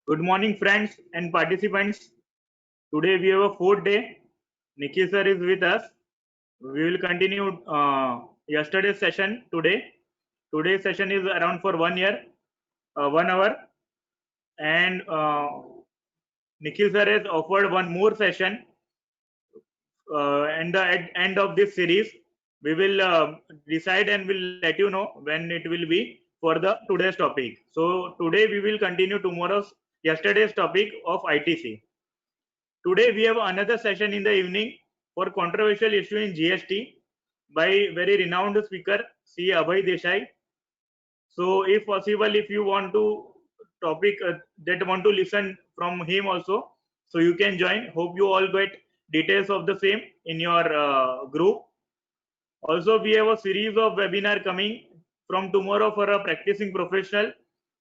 Good morning, friends and participants. Today we have a fourth day. Nikhil sir is with us. We will continue yesterday's session today. Today's session is around for 1 year, 1 hour, and Nikhil sir has offered one more session. And at end of this series, we will decide and will let you know when it will be for the today's topic. So today we will continue yesterday's topic of ITC. Today we have another session in the evening for controversial issue in GST by very renowned speaker C. Abhay Desai. So if possible, if you want to topic that want to listen from him also, so you can join. Hope you all get details of the same in your group. Also, we have a series of webinar coming from tomorrow for a practicing professional,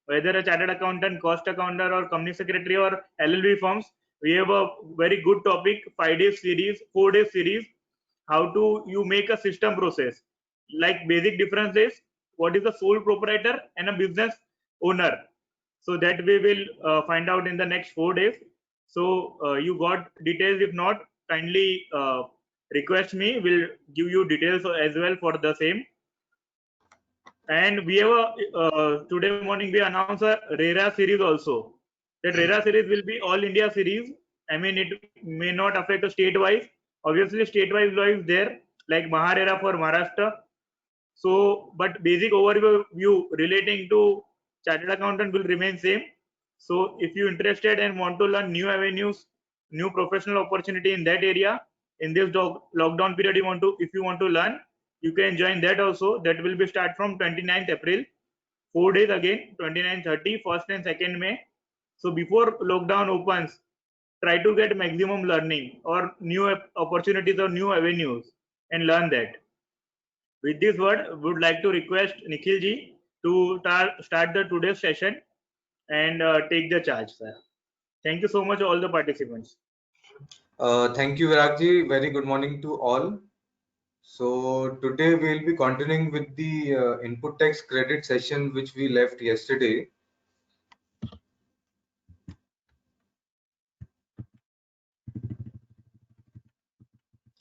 whether a chartered accountant, cost accountant, or company secretary or LLB firms. We have a very good topic, 5-day series, 4-day series, how to you make a system process. Like basic difference is what is a sole proprietor and a business owner. So that we will find out in the next 4 days. So you got details. If not, kindly request me. We'll give you details as well for the same. And we have today morning we announce a RERA series also. That RERA series will be all India series. I mean, it may not affect a state wise. Obviously, state wise law is there, like Maharera for Maharashtra. So, but basic overview relating to chartered accountant will remain same. So, if you interested and want to learn new avenues, new professional opportunity in that area, in this lockdown period, if you want to learn, you can join that also. That will be start from 29th April, 4 days again, 29, 30, 1st and 2nd May. So before lockdown opens, try to get maximum learning or new opportunities or new avenues and learn that. With this word, would like to request Nikhil ji to start the today's session and take the charge, sir. Thank you so much, all the participants. Thank you, Viragji. Very good morning to all. So today we'll be continuing with the input tax credit session which we left yesterday.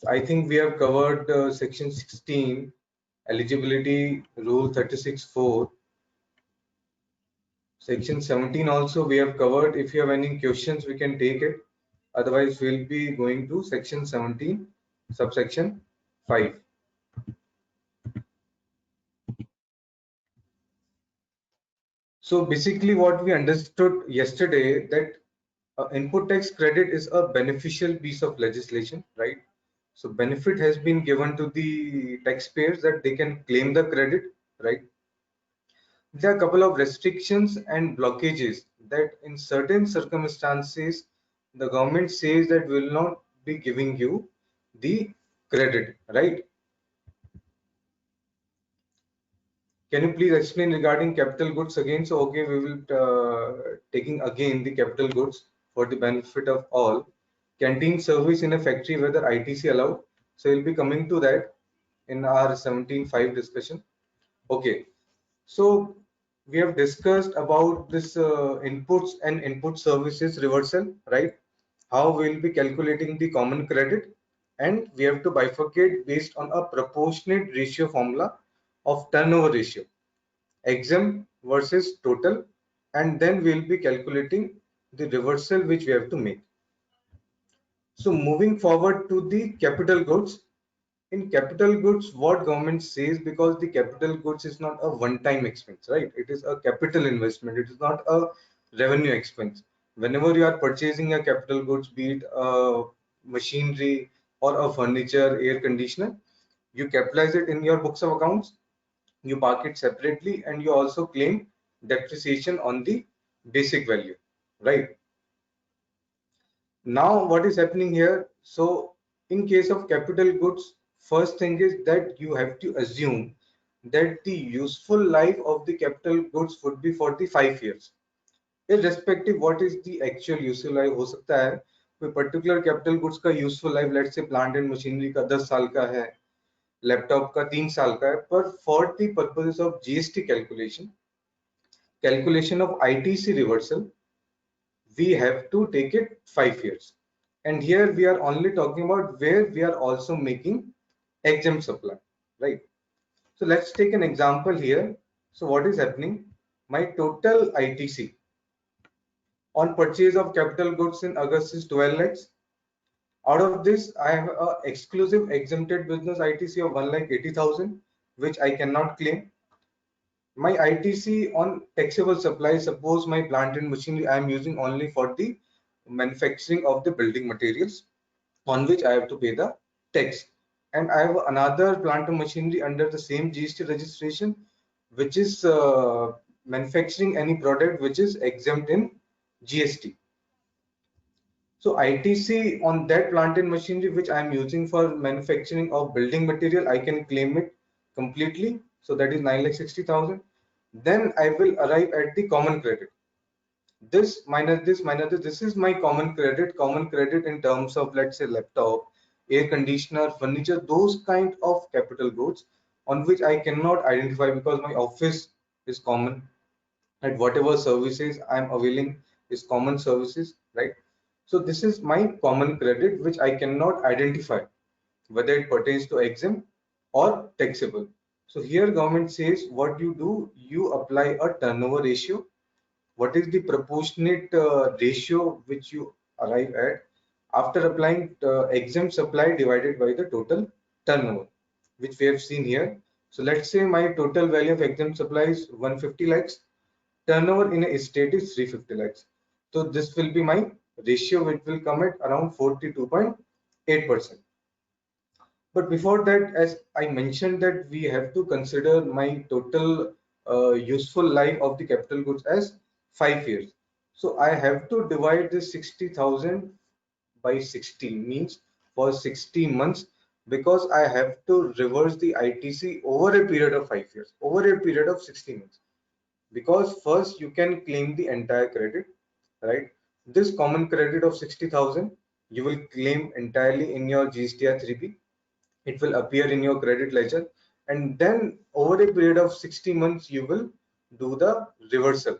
I think we have covered section 16, eligibility rule 36(4). Section 17 also we have covered. If you have any questions, we can take it. Otherwise, we'll be going to section 17, subsection 5. So basically what we understood yesterday, that input tax credit is a beneficial piece of legislation, right? So benefit has been given to the taxpayers that they can claim the credit, right? There are a couple of restrictions and blockages that in certain circumstances, the government says that will not be giving you the credit, right? Can you please explain regarding capital goods again? So, okay, we will taking again the capital goods for the benefit of all. Canteen service in a factory, whether ITC allowed. So, we'll be coming to that in our 17.5 discussion. Okay, so we have discussed about this inputs and input services reversal, right? How we'll be calculating the common credit, and we have to bifurcate based on a proportionate ratio formula of turnover ratio, exempt versus total, and then we'll be calculating the reversal which we have to make. So moving forward to the capital goods. In capital goods, what government says, because the capital goods is not a one-time expense, right? It is a capital investment. It is not a revenue expense. Whenever you are purchasing a capital goods, be it a machinery or a furniture, air conditioner, you capitalize it in your books of accounts, you park it separately, and you also claim depreciation on the basic value, right? Now what is happening here? So in case of capital goods, first thing is that you have to assume that the useful life of the capital goods would be for the 5 years. Irrespective what is the actual useful life, हो सकता है कोई particular capital goods का useful life, let's say plant and machinery का 10 साल का है, laptop का 3 साल का है, पर for the purposes of GST calculation of ITC reversal, we have to take it 5 years. And here we are only talking about where we are also making exempt supply, right? So let's take an example here. So what is happening? My total ITC on purchase of capital goods in August is 12 lakhs. Out of this, I have a exclusive exempted business ITC of 1,80,000, which I cannot claim. My ITC on taxable supply, suppose my plant and machinery I am using only for the manufacturing of the building materials, on which I have to pay the tax. And I have another plant and machinery under the same GST registration, which is manufacturing any product which is exempt in GST. So ITC on that plant and machinery which I am using for manufacturing of building material, I can claim it completely. So that is 9,60,000. Then I will arrive at the common credit. This minus this minus this is my common credit. Common credit in terms of, let's say, laptop, air conditioner, furniture, those kind of capital goods on which I cannot identify because my office is common, and whatever services I'm availing is common services, right? So this is my common credit which I cannot identify whether it pertains to exempt or taxable. So here government says what you do, you apply a turnover ratio. What is the proportionate ratio which you arrive at after applying exempt supply divided by the total turnover, which we have seen here. So let's say my total value of exempt supply is 150 lakhs. Turnover in a state is 350 lakhs. So this will be my ratio, which will come at around 42.8%. But before that, as I mentioned, that we have to consider my total useful life of the capital goods as 5 years. So I have to divide this 60,000 by 60, means for 60 months, because I have to reverse the ITC over a period of 5 years, over a period of 60 months. Because first you can claim the entire credit, right? This common credit of 60,000 you will claim entirely in your GSTR 3B. It will appear in your credit ledger, and then over a period of 60 months you will do the reversal.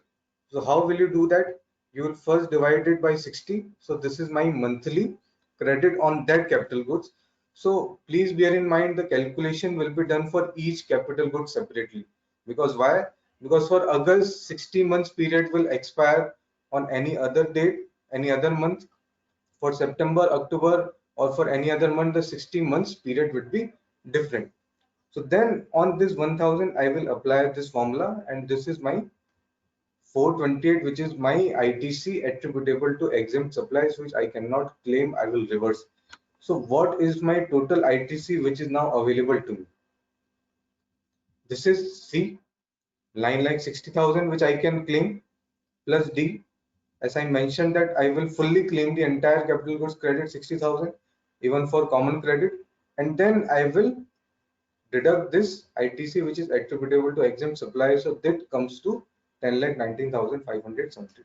So how will you do that? You will first divide it by 60. So this is my monthly credit on that capital goods. So please bear in mind the calculation will be done for each capital good separately. Because why? Because for August, 60 months period will expire on any other date, any other month. For September, October, or for any other month, the 60 months period would be different. So then on this 1000, I will apply this formula, and this is my 428, which is my ITC attributable to exempt supplies, which I cannot claim, I will reverse. So what is my total ITC which is now available to me? This is C, 9,60,000, which I can claim, plus D. As I mentioned that I will fully claim the entire capital goods credit 60,000, even for common credit, and then I will deduct this ITC which is attributable to exempt suppliers. So that comes to 10,19,570.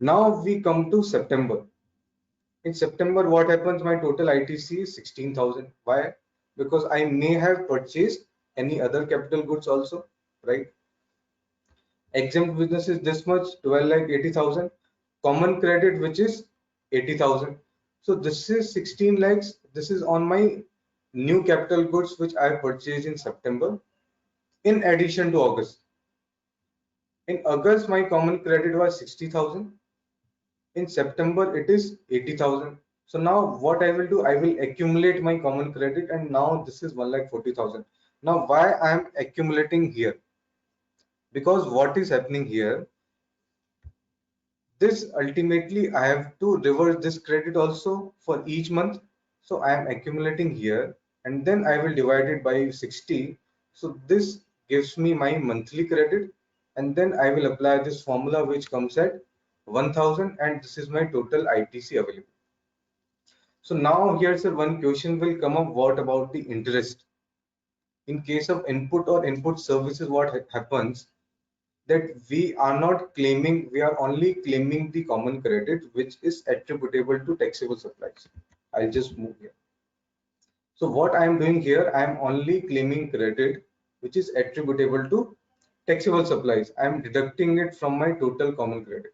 Now we come to September. In September, what happens? My total ITC is 16,000. Why? Because I may have purchased any other capital goods also, right? Exempt business is this much, 12,80,000. Common credit, which is 80,000. So this is 16 lakhs. This is on my new capital goods which I purchased in September, in addition to August. In August, my common credit was 60,000. In September, it is 80,000. So now what I will do, I will accumulate my common credit, and now this is 1,40,000. Now why I am accumulating here? Because what is happening here, this ultimately I have to reverse this credit also for each month. So I am accumulating here, and then I will divide it by 60. So this gives me my monthly credit, and then I will apply this formula which comes at 1000, and this is my total ITC available. So now here's one question will come up: what about the interest? In case of input or input services, what happens that we are not claiming, we are only claiming the common credit which is attributable to taxable supplies. I'll just move here. So what I am doing here, I am only claiming credit which is attributable to taxable supplies. I am deducting it from my total common credit.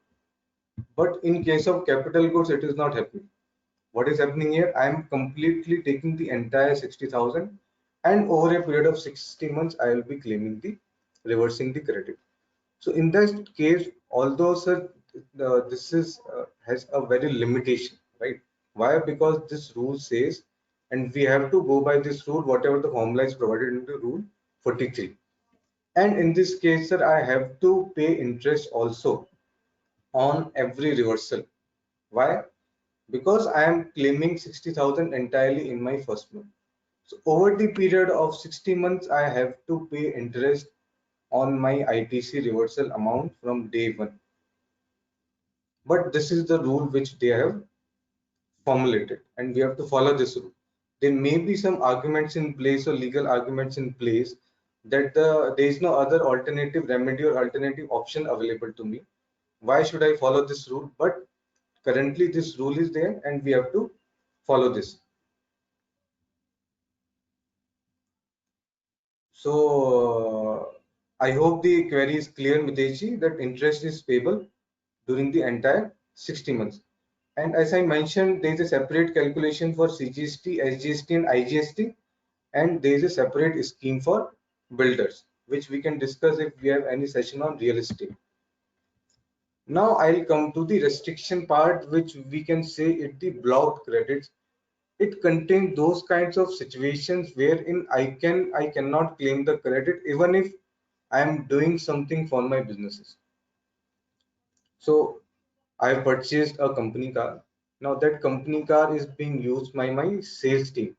But in case of capital goods, it is not happening. What is happening here? I am completely taking the entire 60,000, and over a period of 60 months, I will be claiming the reversing the credit. So in that case, although sir, this is has a very limitation, right? Why? Because this rule says, and we have to go by this rule, whatever the formula is provided in the rule 43. And in this case, sir, I have to pay interest also on every reversal. Why? Because I am claiming 60,000 entirely in my first month. So over the period of 60 months, I have to pay interest on my ITC reversal amount from day one. But this is the rule which they have formulated, and we have to follow this rule. There may be some arguments in place or legal arguments in place that there is no other alternative remedy or alternative option available to me. Why should I follow this rule? But currently this rule is there and we have to follow this. So I hope the query is clear, Mitesh, that interest is payable during the entire 60 months. And as I mentioned, there is a separate calculation for CGST, SGST, and IGST, and there is a separate scheme for builders, which we can discuss if we have any session on real estate. Now I'll come to the restriction part, which we can say it the blocked credits. It contains those kinds of situations wherein I cannot claim the credit even if I am doing something for my businesses. So I have purchased a company car. Now that company car is being used by my sales team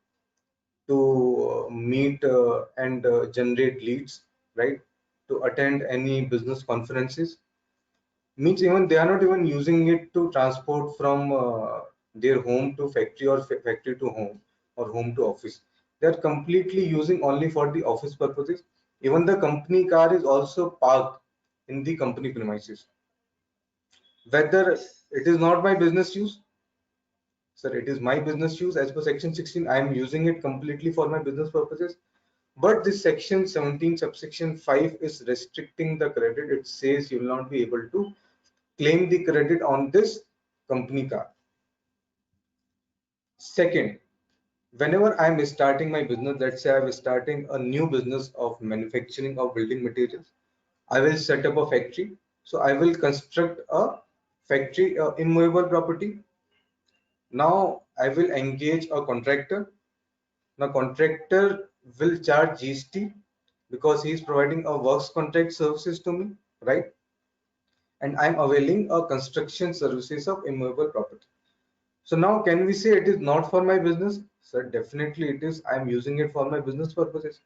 to meet and generate leads, right? To attend any business conferences. Means even they are not even using it to transport from their home to factory or factory to home or home to office. They are completely using only for the office purposes. Even the company car is also parked in the company premises. Whether it is not my business use, sir, it is my business use as per section 16. I am using it completely for my business purposes. But this section 17 subsection 5 is restricting the credit. It says you will not be able to claim the credit on this company car. Second, whenever I'm starting my business, let's say I'm starting a new business of manufacturing of building materials, I will set up a factory. So I will construct a factory, immovable property. Now I will engage a contractor. Now contractor will charge GST because he is providing a works contract services to me, right? And I'm availing a construction services of immovable property. So now can we say it is not for my business? Sir, definitely it is. I'm using it for my business purposes.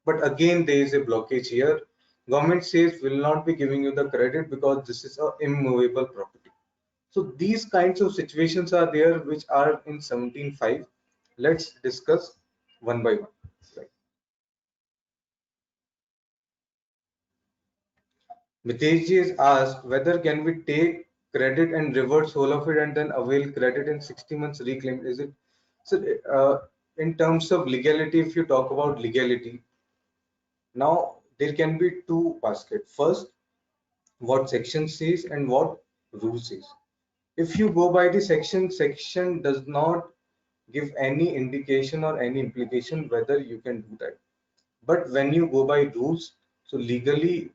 But again, there is a blockage here. Government says will not be giving you the credit because this is a immovable property. So these kinds of situations are there which are in 17.5. Let's discuss one by one. Right. Mitesh ji is asked whether can we take credit and reverse whole of it and then avail credit in 60 months reclaim. Is it so? In terms of legality, if you talk about legality, now there can be two baskets. First, what section says and what rule says. If you go by the section does not give any indication or any implication whether you can do that. But when you go by rules, so legally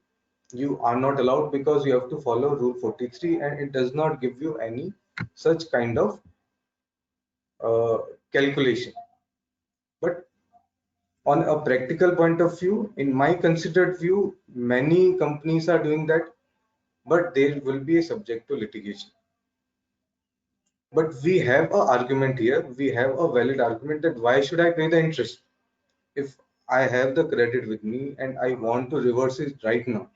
you are not allowed because you have to follow rule 43 and it does not give you any such kind of uh, calculation. But on a practical point of view, in my considered view, many companies are doing that, but there will be a subject to litigation. But we have a argument here, we have a valid argument that why should I pay the interest if I have the credit with me and I want to reverse it right now?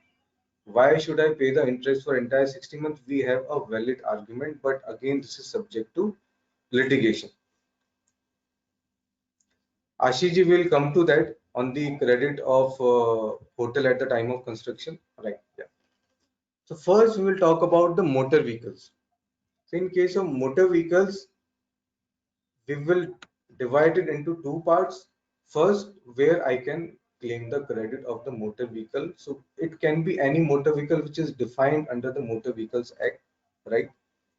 Why should I pay the interest for entire 60 months? We have a valid argument, but again, this is subject to litigation. Ashiji will come to that on the credit of hotel at the time of construction. Right. Yeah. So first we will talk about the motor vehicles. So in case of motor vehicles, we will divide it into two parts. First, where I can claim the credit of the motor vehicle. So it can be any motor vehicle which is defined under the Motor Vehicles Act. right?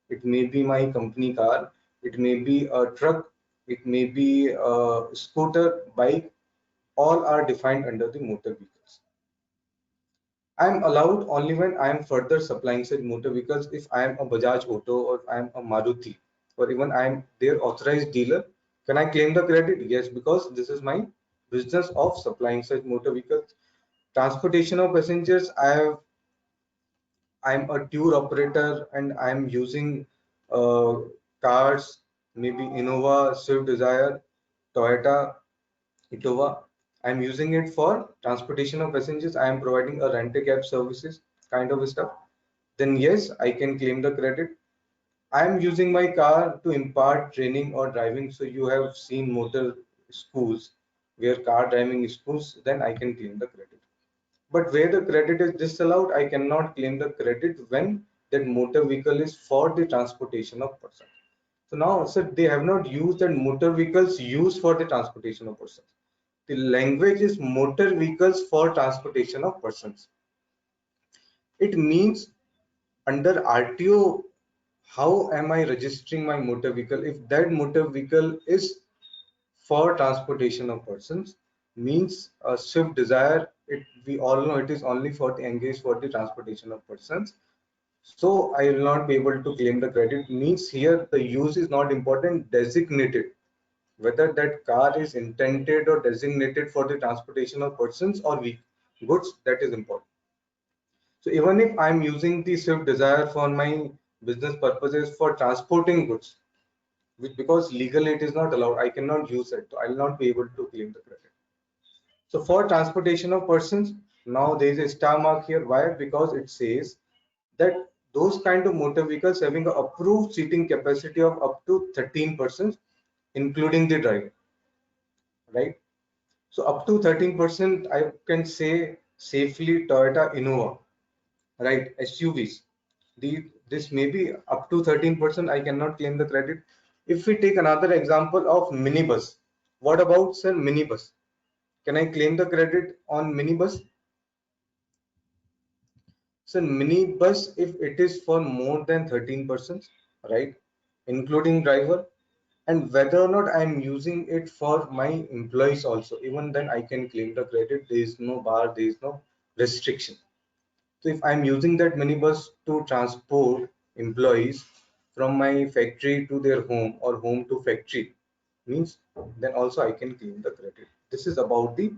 It may be my company car, it may be a truck, it may be a scooter, bike, all are defined under the motor vehicles. I am allowed only when I am further supplying such motor vehicles. If I am a Bajaj Auto or I am a Maruti or even I am their authorized dealer, can I claim the credit? Yes, because this is my business of supplying such motor vehicles. Transportation of passengers, I'm a tour operator and I'm using uh, cars, maybe Innova, Swift Desire, Toyota, Itova. I'm using it for transportation of passengers. I am providing a rent-a-cab services kind of stuff. Then yes, I can claim the credit. I am using my car to impart training or driving. So you have seen motor schools where car driving schools, then I can claim the credit. But where the credit is disallowed, I cannot claim the credit when that motor vehicle is for the transportation of person. So now, sir, they have not used that motor vehicles used for the transportation of persons. The language is motor vehicles for transportation of persons. It means under RTO, how am I registering my motor vehicle? If that motor vehicle is for transportation of persons, means a Swift Desire, we all know it is only for the engaged for the transportation of persons. So I will not be able to claim the credit. Means here the use is not important, designated. Whether that car is intended or designated for the transportation of persons or goods, that is important. So even if I'm using the Swift Desire for my business purposes for transporting goods, which because legally it is not allowed, I cannot use it. So I will not be able to claim the credit. So for transportation of persons, now there is a star mark here. Why? Because it says that those kind of motor vehicles having an approved seating capacity of up to 13 persons, including the driver, right? So up to 13%, I can say safely Toyota Innova, right? SUVs. This may be up to 13%. I cannot claim the credit. If we take another example of minibus, what about sir minibus? Can I claim the credit on minibus? So minibus, if it is for more than 13 persons, right, including driver, and whether or not I'm using it for my employees also, even then I can claim the credit. There is no bar, there is no restriction. So if I'm using that minibus to transport employees from my factory to their home or home to factory, means then also I can claim the credit. This is about the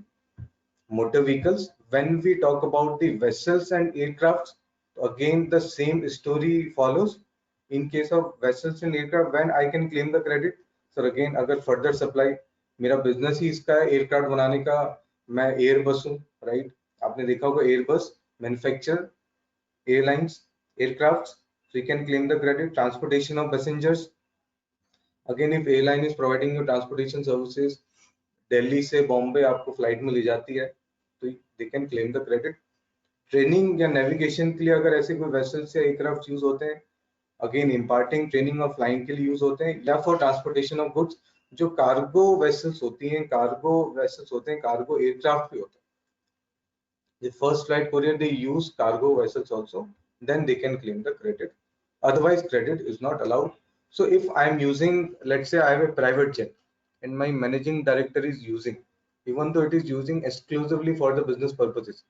motor vehicles. When we talk about the vessels and aircrafts, again the same story follows. In case of vessels and aircraft, when I can claim the credit, so again अगर further supply मेरा business ही इसका है aircraft बनाने का, मैं Airbus हूँ, right? आपने देखा होगा Airbus manufacture airlines aircrafts, so you can claim the credit. Transportation of passengers, again if airline is providing you transportation services, Delhi से बॉम्बे आपको फ्लाइट में ले जाती है, तो they can claim the credit. Training या नेविगेशन के लिए अगर ऐसे कोई वेसल्स या एयरक्राफ्ट यूज होते हैं, अगेन इम्पार्टिंग ट्रेनिंग और फ्लाइंग के लिए यूज होते हैं, या फॉर ट्रांसपोर्टेशन ऑफ गुड्स, जो कार्गो वेसल्स होती हैं, कार्गो वेसल्स होते हैं, कार्गो एयरक्राफ्ट भी होते हैं. The first flight courier, they use cargo vessels also, then they can claim the credit. Otherwise credit is not allowed. So if I'm using, let's say I have a private jet and my managing director is using, even though it is using exclusively for the business purposes,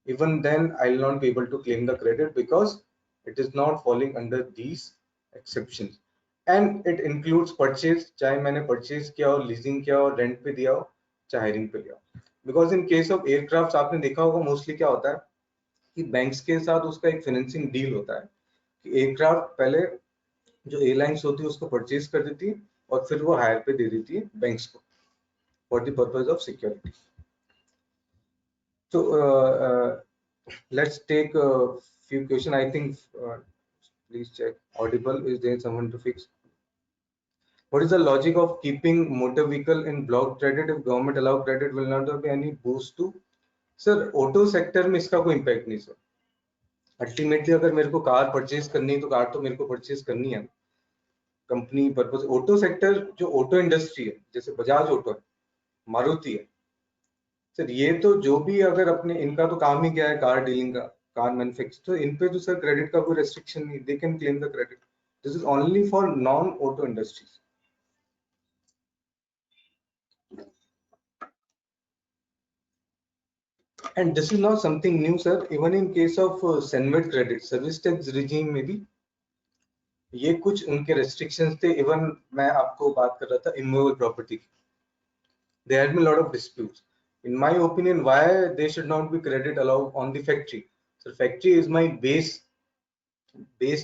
even then I'll not be able to claim the credit because it is not falling under these exceptions. And it includes purchase, चाहे मैंने purchase किया हो, leasing किया हो, rent पे दिया हो, चाहे hiring पे लिया हो. Because in case of aircrafts आपने देखा होगा mostly क्या होता है कि बैंक्स के साथ उसका एक फाइनेंसिंग डील होता है कि एयरक्राफ्ट पहले जो एयरलाइंस होती है उसको परचेज कर देती है और फिर वो हायर पे दे देती है बैंक्स को for the purpose of security. So let's take a few questions. I think please check audible. Is there someone to fix? What is the logic of keeping motor vehicle in block credit if government allow credit? Will not there be any boost to? Sir, auto sector में इसका कोई impact नहीं sir. Ultimately अगर मेरे को car purchase करनी है तो कार तो मेरे को परचेज करनी है कंपनी पर्पस. ऑटो सेक्टर जो ऑटो इंडस्ट्री है, जैसे बजाज ऑटो है, मारुति है, सर ये तो जो भी अगर अपने इनका तो काम ही क्या है कार डीलिंग का, कार मैन्युफैक्चर, तो इन पे तो सर क्रेडिट का कोई रेस्ट्रिक्शन नहीं, they can claim the credit. This is only for non auto industries. And this is not something new, sir. Even in case of Senvet credit, service tax regime में भी ये कुछ उनके restrictions थे. Even मैं आपको बात कर रहा था immovable property की. There has been a lot of disputes. In my opinion, why they should not be credit allowed on the factory? So factory is my base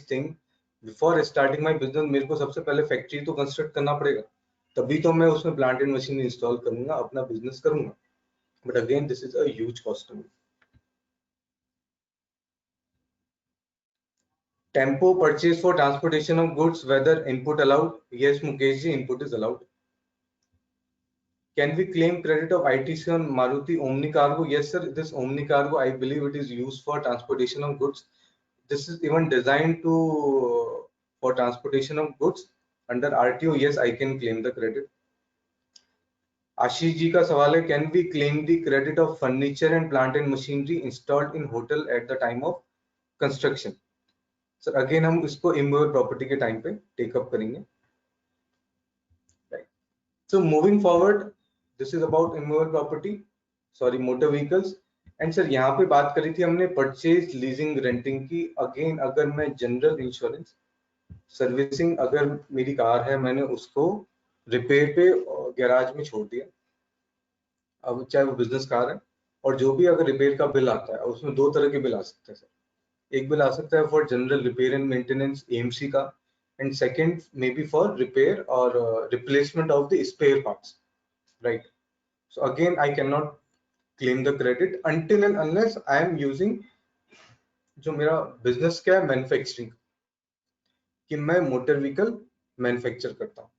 thing. Before starting my business, मेरे को सबसे पहले factory तो construct करना पड़ेगा. तभी तो मैं उसमें plant and machine install करूंगा, अपना business करूंगा. But again, this is a huge cost to me. Tempo purchase for transportation of goods, whether input allowed? Yes, Mukesh ji, input is allowed. Can we claim credit of ITC on Maruti Omni Cargo? Yes, sir. This Omni Cargo, I believe it is used for transportation of goods. This is even designed to for transportation of goods under RTO. Yes, I can claim the credit. Ashish ji का सवाल है, can we claim the credit of furniture and plant and machinery installed in hotel at the time of construction? Sir again हम इसको immovable property के time पे take up करेंगे. So moving forward, this is about immovable property, sorry, motor vehicles. And sir यहाँ पे बात करी थी हमने परचेज, लीजिंग, रेंटिंग की. अगेन अगर मैं जनरल इंश्योरेंस सर्विसिंग, अगर मेरी कार है, मैंने उसको रिपेयर पे गैराज में छोड़ दिया, अब चाहे वो बिजनेस कार है, और जो भी अगर रिपेयर का बिल आता है, उसमें दो तरह के बिल आ सकते हैं सर. एक बिल आ सकता है for general repair and maintenance AMC का, and second maybe for repair or replacement of the spare parts, right? So again I cannot claim the credit until and unless I am using जो मेरा business क्या है, manufacturing, कि मैं motor vehicle manufacture करता हूँ,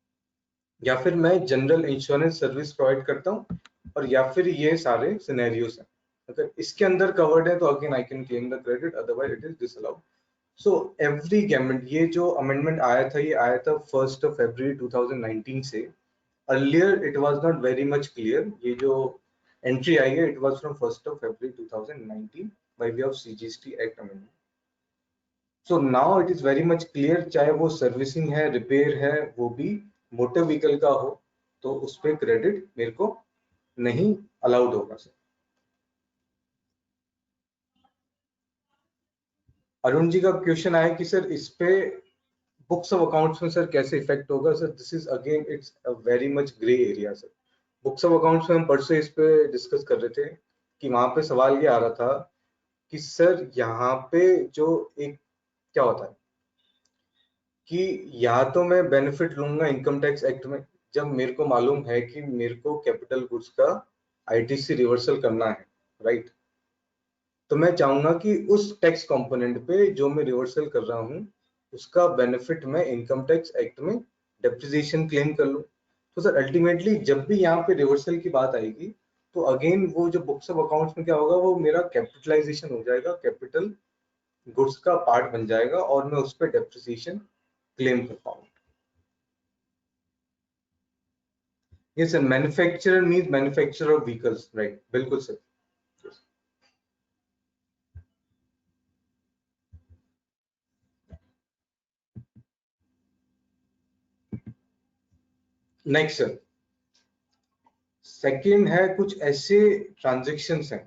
या फिर मैं जनरल इंश्योरेंस सर्विस प्रोवाइड करता हूँ, और या फिर ये सारे सिनेरियोस हैं. अगर इसके अंदर कवर्ड है तो again I can claim the credit, otherwise it is disallowed. So every government, ये जो amendment आया था, ये आया था 1st of February 2019 से. Earlier it was not very much clear. ये जो entry आई है, it was from 1st of February 2019 by way of CGST Act amendment. So now it is very much clear. चाहे वो सर्विसिंग है, repair है, वो भी मोटर व्हीकल का हो, तो उस पे क्रेडिट मेरे को नहीं अलाउड होगा सर. अरुण जी का क्वेश्चन आया कि सर इस पे बुक्स ऑफ अकाउंट्स में सर कैसे इफेक्ट होगा. Sir this is again it's a very much grey area sir. Books of accounts में हम परसों इस पे डिस्कस कर रहे थे कि वहां पे सवाल ये आ रहा था कि सर यहाँ पे जो एक क्या होता है कि या तो मैं बेनिफिट लूंगा इनकम टैक्स एक्ट में, जब मेरे को मालूम है कि मेरे को कैपिटल गुड्स का आईटीसी रिवर्सल करना है, राइट? तो मैं चाहूंगा कि उस टैक्स कंपोनेंट पे जो मैं रिवर्सल कर रहा हूँ, उसका बेनिफिट मैं इनकम टैक्स एक्ट में डेप्रिसिएशन क्लेम कर लूं. तो सर अल्टीमेटली जब भी यहाँ पे रिवर्सल की बात आएगी, तो अगेन वो जो बुक्स ऑफ अकाउंट्स में क्या होगा, वो मेरा कैपिटलाइजेशन हो जाएगा, कैपिटल गुड्स का पार्ट बन जाएगा, और मैं उस पर डेप्रिसिएशन क्लेम कर पाऊंगा. ये sir manufacturer means manufacturer of vehicles, right? बिल्कुल सर. नेक्स्ट सर, सेकंड है कुछ ऐसे ट्रांजैक्शंस हैं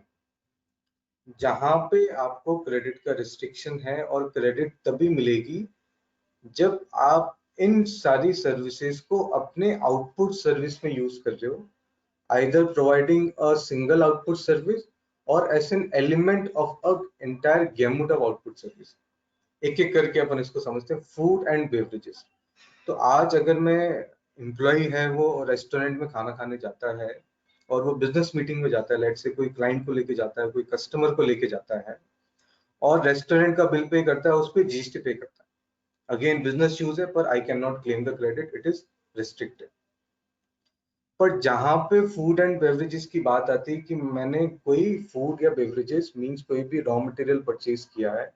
जहां पे आपको क्रेडिट का रिस्ट्रिक्शन है, और क्रेडिट तभी मिलेगी जब आप इन सारी सर्विसेज को अपने आउटपुट सर्विस में यूज कर रहे हो, either providing a single output service और as an element of a entire gamut of output service. एक एक करके अपन इसको समझते हैं. Food and beverages. तो आज अगर मैं एम्प्लॉय है, वो रेस्टोरेंट में खाना खाने जाता है, और वो बिजनेस मीटिंग में जाता है, लेट से कोई क्लाइंट को लेके जाता है, कोई कस्टमर को लेके जाता है, और रेस्टोरेंट का बिल पे करता है, उस पर जीएसटी पे करता है. अगेन बिजनेस यूज है, पर आई can not claim the credit, it is restricted. पर जहां पे फूड एंड बेवरेजेस की बात आती है कि मैंने कोई फूड या बेवरेजेस मींस कोई भी रॉ मटेरियल परचेज किया है,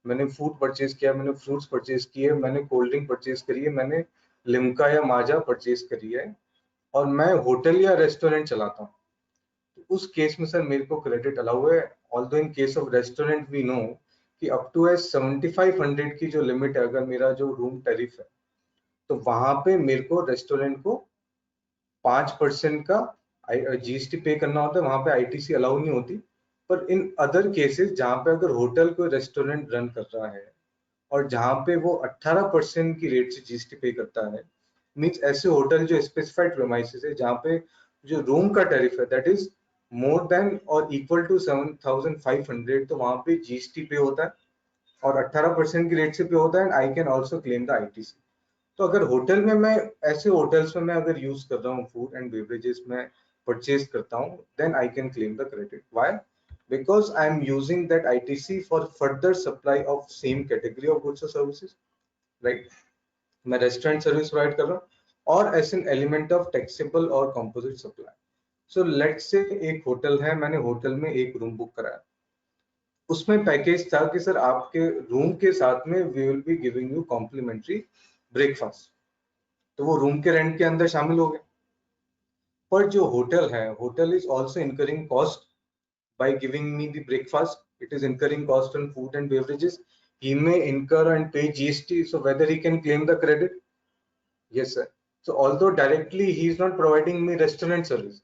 मैंने फूड परचेज किया, मैंने फ्रूट्स परचेज किए, मैंने कोल्ड ड्रिंक परचेज करी है, मैंने लिम्का या माजा परचेज करी है, और मैं होटल या रेस्टोरेंट चलाता हूँ, उस केस में सर मेरे को क्रेडिट अलाउ है। Although in case of restaurant we know कि अप टू 7500 की जो लिमिट है, अगर मेरा जो रूम टैरिफ है, तो वहां पे मेरे को रेस्टोरेंट को 5% का जीएसटी पे करना होता है, वहां पे आईटीसी अलाउ नहीं होती। पर इन अदर केसेस जहां पे अगर होटल कोई रेस्टोरेंट रन कर रहा है और जहां पे वो 18% की रेट से जीएसटी पे करता है, मींस ऐसे होटल जो स्पेसिफाइड प्रेमाइसेस है जहां पे जो रूम का टैरिफ है दैट इज मोर देन और इक्वल टू 7500, तो वहां पे जीएसटी पे होता है और 18% की रेट से पे होता है, and I can also claim the ITC. तो अगर होटल में मैं ऐसे होटल्स में मैं अगर यूज कर रहा हूँ फूड एंड बेवरेजेस में परचेज करता हूँ, then I can claim the credit. Why? Because I am using that ITC for further supply of same category of goods और सर्विसेज, राइट। मैं रेस्टोरेंट सर्विस प्रोवाइड कर रहा हूँ और as an element of taxable और composite supply. So let's say एक hotel है, मैंने होटल में एक रूम बुक कराया, उसमें पैकेज था कि सर आपके रूम के साथ में we will be giving you complimentary breakfast, तो वो रूम के रेंट के अंदर शामिल हो गया। पर जो होटल है, hotel is also incurring cost by giving me the breakfast. It is incurring cost on food and beverages. He may incur and pay GST, so whether he can claim the credit? Yes, sir. So although directly he is not providing me restaurant service,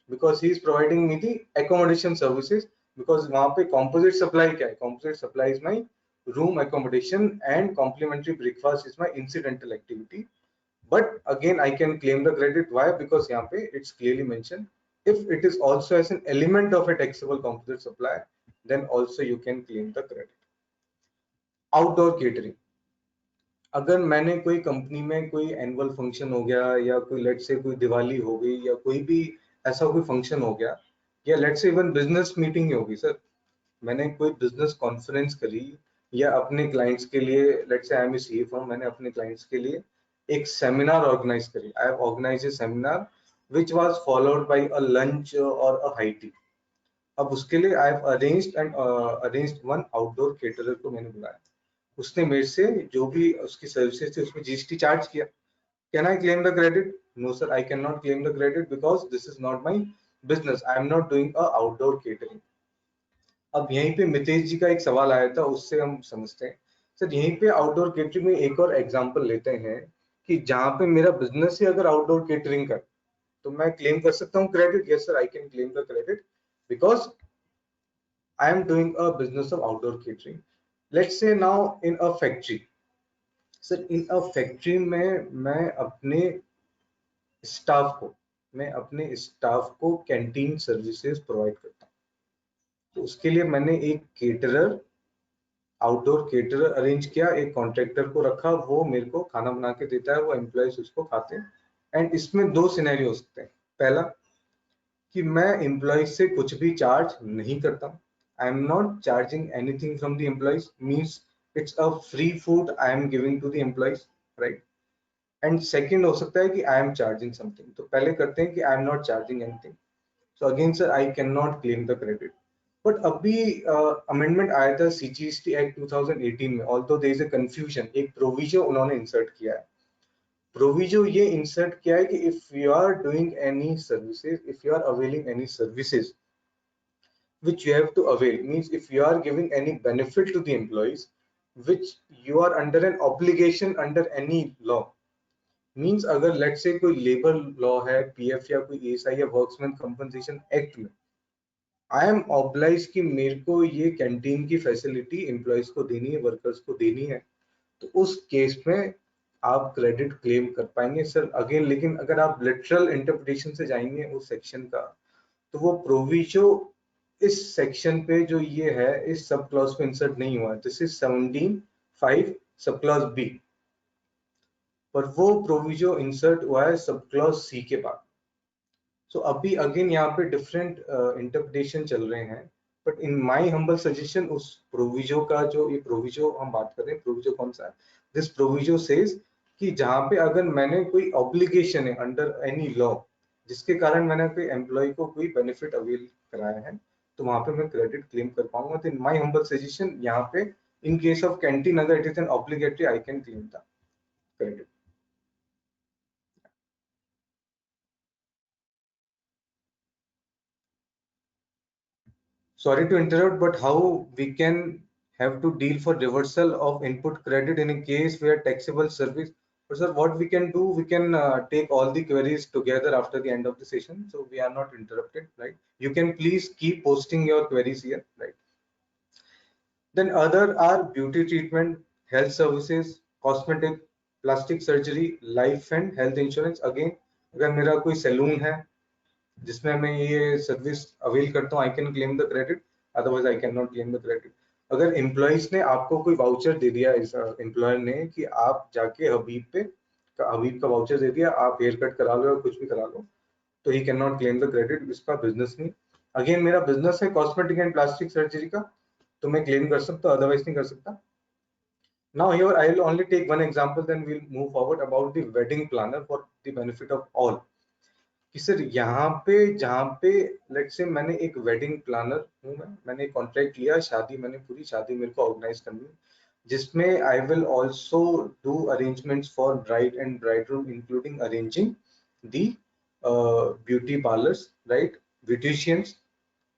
because he is providing me the accommodation services, because वहाँ पे composite supply क्या है? Composite supply is my room accommodation and complimentary breakfast is my incidental activity. But again I can claim the credit. Why? Because यहाँ पे it's clearly mentioned if it is also as an element of a taxable composite supply, then also you can claim the credit. Outdoor catering, अगर मैंने कोई company में कोई annual function हो गया या कोई लेट से कोई दिवाली हो गई या कोई भी ऐसा कोई फंक्शन हो गया, या लेट से इवन बिजनेस मीटिंग होगी सर, मैंने कोई बिजनेस कॉन्फ्रेंस करी या अपने क्लाइंट्स के लिए, लेट से आई एम ए सीएफओ, मैंने अपने क्लाइंट्स के लिए एक सेमिनार ऑर्गेनाइज करी, I have organised a seminar which was followed by a lunch और अ हाई टी। अब उसके लिए I have arranged one outdoor caterer को मैंने बुलाया, उसने मेरे से जो भी उसकी सर्विसेज थी उसमें जीएसटी चार्ज किया। Can I claim the credit? No sir, I can not claim the credit because this is not my business, I am not doing a outdoor catering. अब यहीं पे मितेश जी का एक सवाल आया था, उससे हम समझते हैं। सर यहीं पे आउटडोर केटरिंग में एक और एग्जांपल लेते हैं कि जहां पे मेरा बिजनेस ही अगर आउटडोर केटरिंग का, तो मैं क्लेम कर सकता हूँ credit. Yes sir, I can claim the credit because I am doing a business of outdoor catering. Let's say now in a factory, sir in a factory में मैं अपने स्टाफ को कैंटीन सर्विसेज प्रोवाइड करता हूँ। तो उसके लिए मैंने एक केटरर, आउटडोर केटरर अरेंज किया, एक कॉन्ट्रैक्टर को रखा, वो मेरे को खाना बना के देता है, वो एम्प्लॉयज उसको खाते हैं। एंड इसमें दो सिनेरियो हो सकते हैं। पहला कि मैं एम्प्लॉयज से कुछ भी चार्ज नहीं करता, I am not charging anything from the employees, means it's a free food I am giving to the employees, right. And second हो सकता है कि आई एम चार्जिंग समथिंग। तो पहले करते हैं कि I am not charging anything, so again sir I can not claim the credit. But अभी अमेंडमेंट आया था सीजीएसटी एक्ट 2018 में, although there is a confusion, एक प्रोविजन उन्होंने इंसर्ट किया है। प्रोविजो ये इंसर्ट किया है कि if you are doing any services, if you are availing any services which you have to avail, means if you are giving any benefit to the employees which you are under an obligation under any law, means अगर late से कोई labour law है, PF या कोई ASI या workmen compensation act में I am oblige कि मेरे को ये कैंटीन की फैसिलिटी एम्प्लॉयज को देनी है, वर्कर्स को देनी है, तो उस केस में आप क्रेडिट क्लेम कर पाएंगे सर अगेन। लेकिन अगर आप लिटरल इंटरप्रिटेशन से जाएंगे उस सेक्शन का, तो वो प्रोविजो इस सेक्शन पे जो ये है इस सब क्लॉज पे इंसर्ट नहीं हुआ है। This is 17(5) sub clause B, पर वो प्रोविजो इंसर्ट हुआ है सब क्लॉज सी के बाद। सो अभी अगेन यहाँ पे डिफरेंट इंटरप्रिटेशन चल रहे हैं, but in my humble suggestion उस प्रोविजो का, जो ये प्रोविजो हम बात कर रहे हैं, प्रोविजो कौन सा है? दिस प्रोविजो सेज कि जहाँ पे अगर मैंने कोई ऑब्लिगेशन है अंडर एनी लॉ जिसके कारण मैंने कोई एम्प्लॉय को कोई बेनिफिट अवेल कराया है, तो वहां पे मैं क्रेडिट क्लेम कर पाऊंगा। तो इन माय हम्बल सजेशन यहाँ पे इन केस ऑफ कैंटीन अगर it is an obligatory I can claim the credit. Sorry to interrupt, but how we can have to deal for reversal of input credit in a case where taxable service? But sir, what we can do, we can take all the queries together after the end of the session, so we are not interrupted, right? You can please keep posting your queries here, right? Then other are beauty treatment, health services, cosmetic, plastic surgery, life and health insurance. Again, अगर मेरा कोई salon है जिसमें मैं ये service avail करता हूँ, आई can claim the credit, otherwise I can not claim the credit. अगर एम्प्लॉइज ने आपको कोई वाउचर दे दिया, इस एम्प्लॉयर ने, कि आप जाके हबीब का वाउचर दे दिया, आप हेयर कट करा लो या कुछ भी करा लो, तो he can not claim the credit. इसका बिजनेस नहीं. अगेन मेरा बिजनेस है कॉस्मेटिक एंड प्लास्टिक सर्जरी का, तो मैं क्लेम कर सकता हूँ, अदरवाइज नहीं कर सकता. Now here I will only take one example, then we'll move forward about the wedding planner for the benefit of all. कि सर यहाँ पे जहाँ पे लेट्स से मैंने एक वेडिंग प्लानर हूँ, मैंने एक कॉन्ट्रैक्ट लिया, शादी मैंने पूरी शादी मेरे को ऑर्गेनाइज करनी है, जिसमें I will also do arrangements for bride and bridegroom including arranging the beauty parlours, right, beauticians,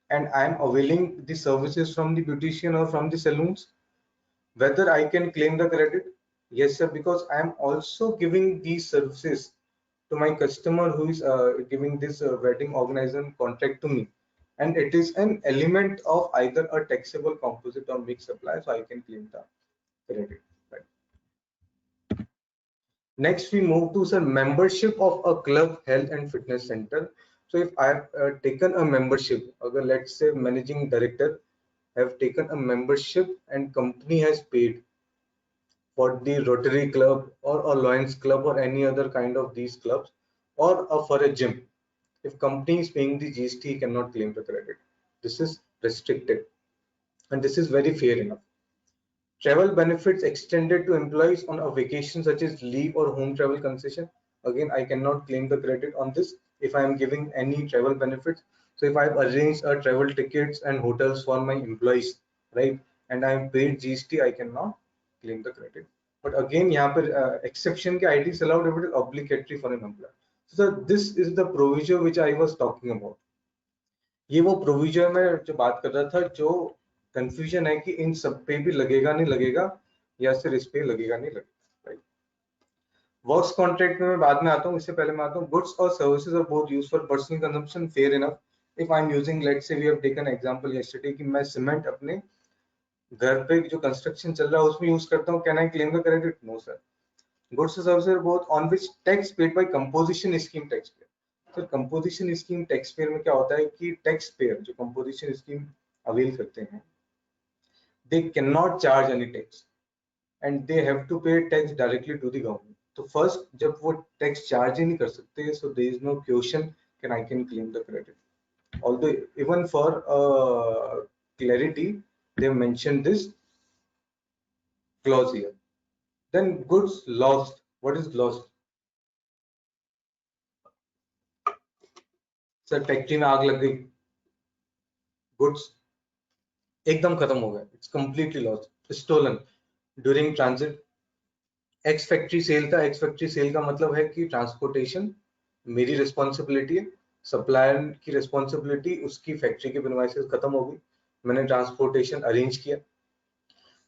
and I am availing the services from the beautician or from the saloons, whether I can claim the credit? Yes sir, because I am also giving these services to my customer who is giving this wedding organization contract to me, and it is an element of either a taxable composite or mixed supply, so I can claim the credit, right? Next we move to sir membership of a club, health and fitness center. So if I have taken a membership, let's say managing director have taken a membership and company has paid for the Rotary Club or a Lions Club or any other kind of these clubs, or for a gym. If company is paying the GST, cannot claim the credit. This is restricted, and this is very fair enough. Travel benefits extended to employees on a vacation such as leave or home travel concession. Again, I cannot claim the credit on this if I am giving any travel benefits. So if I've arranged travel tickets and hotels for my employees, right, and I am paid GST, I cannot claim the credit. But again, यहाँ पर exception के IT is allowed if it is obligatory for an employer. So this is the provision which I was talking about. ये वो provision में जो बात कर रहा था, जो कंफ्यूजन है कि इन सब पे भी लगेगा नहीं लगेगा, या सिर्फ इस पे लगेगा नहीं लगेगा, राइट. वर्क्स कॉन्ट्रैक्ट में मैं बाद में आता हूँ, इससे पहले मैं आता हूँ गुड्स और services are both used for personal consumption, fair enough. If I am using, let's say we have taken example yesterday कि मैं सीमेंट अपने घर पे जो कंस्ट्रक्शन चल रहा है उसमें यूज करता हूँ, can I claim the credit? No sir. Goods और services are both on which tax paid by composition scheme tax payer. Sir composition scheme tax payer में क्या होता है कि टैक्स पेयर जो कंपोजिशन स्कीम अवेल करते हैं, they cannot charge any tax and they have to pay tax directly to the government. तो first जब वो टैक्स चार्ज ही नहीं कर सकते, so there is no question can I can claim the credit. Although even for clarity they mentioned this clause here. Then goods lost. What is lost? Sir factory में आग लग गई, goods एकदम खत्म हो गया, it's completely lost, stolen during transit. Ex factory sale था, ex factory sale का मतलब है कि ट्रांसपोर्टेशन मेरी रिस्पॉन्सिबिलिटी है, सप्लायर की रिस्पॉन्सिबिलिटी, उसकी फैक्ट्री की प्रीमाइसेस खत्म हो गई, मैंने ट्रांसपोर्टेशन अरेंज किया,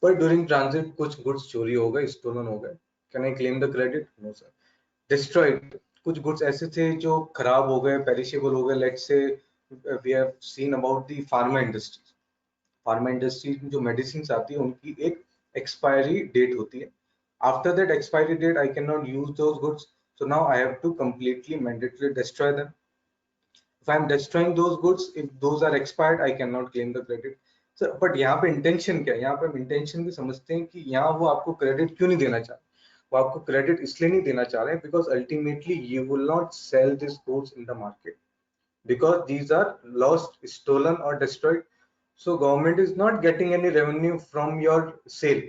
पर ड्यूरिंग ट्रांजिट कुछ गुड्स चोरी हो गए, स्टोलन हो गए, can I claim the credit? No sir. Destroyed, कुछ गुड्स ऐसे थे जो खराब हो गए, पेरिशेबल हो गए, let's say we have seen about the pharma industry. Pharma industry में जो मेडिसिन आती है उनकी एक एक्सपायरी डेट होती है. After that expiry date, I cannot use those goods. So now I have to completely mandatorily destroy them. If I am destroying those goods, if those are expired, I cannot claim the credit. So, but यहाँ पे intention क्या है? यहाँ पे हम intention भी समझते हैं कि यहाँ वो आपको credit क्यों नहीं देना चाह रहे? वो आपको credit इसलिए नहीं देना चाह रहे हैं because ultimately you will not sell these goods in the market because these are lost, stolen or destroyed. So government is not getting any revenue from your sale.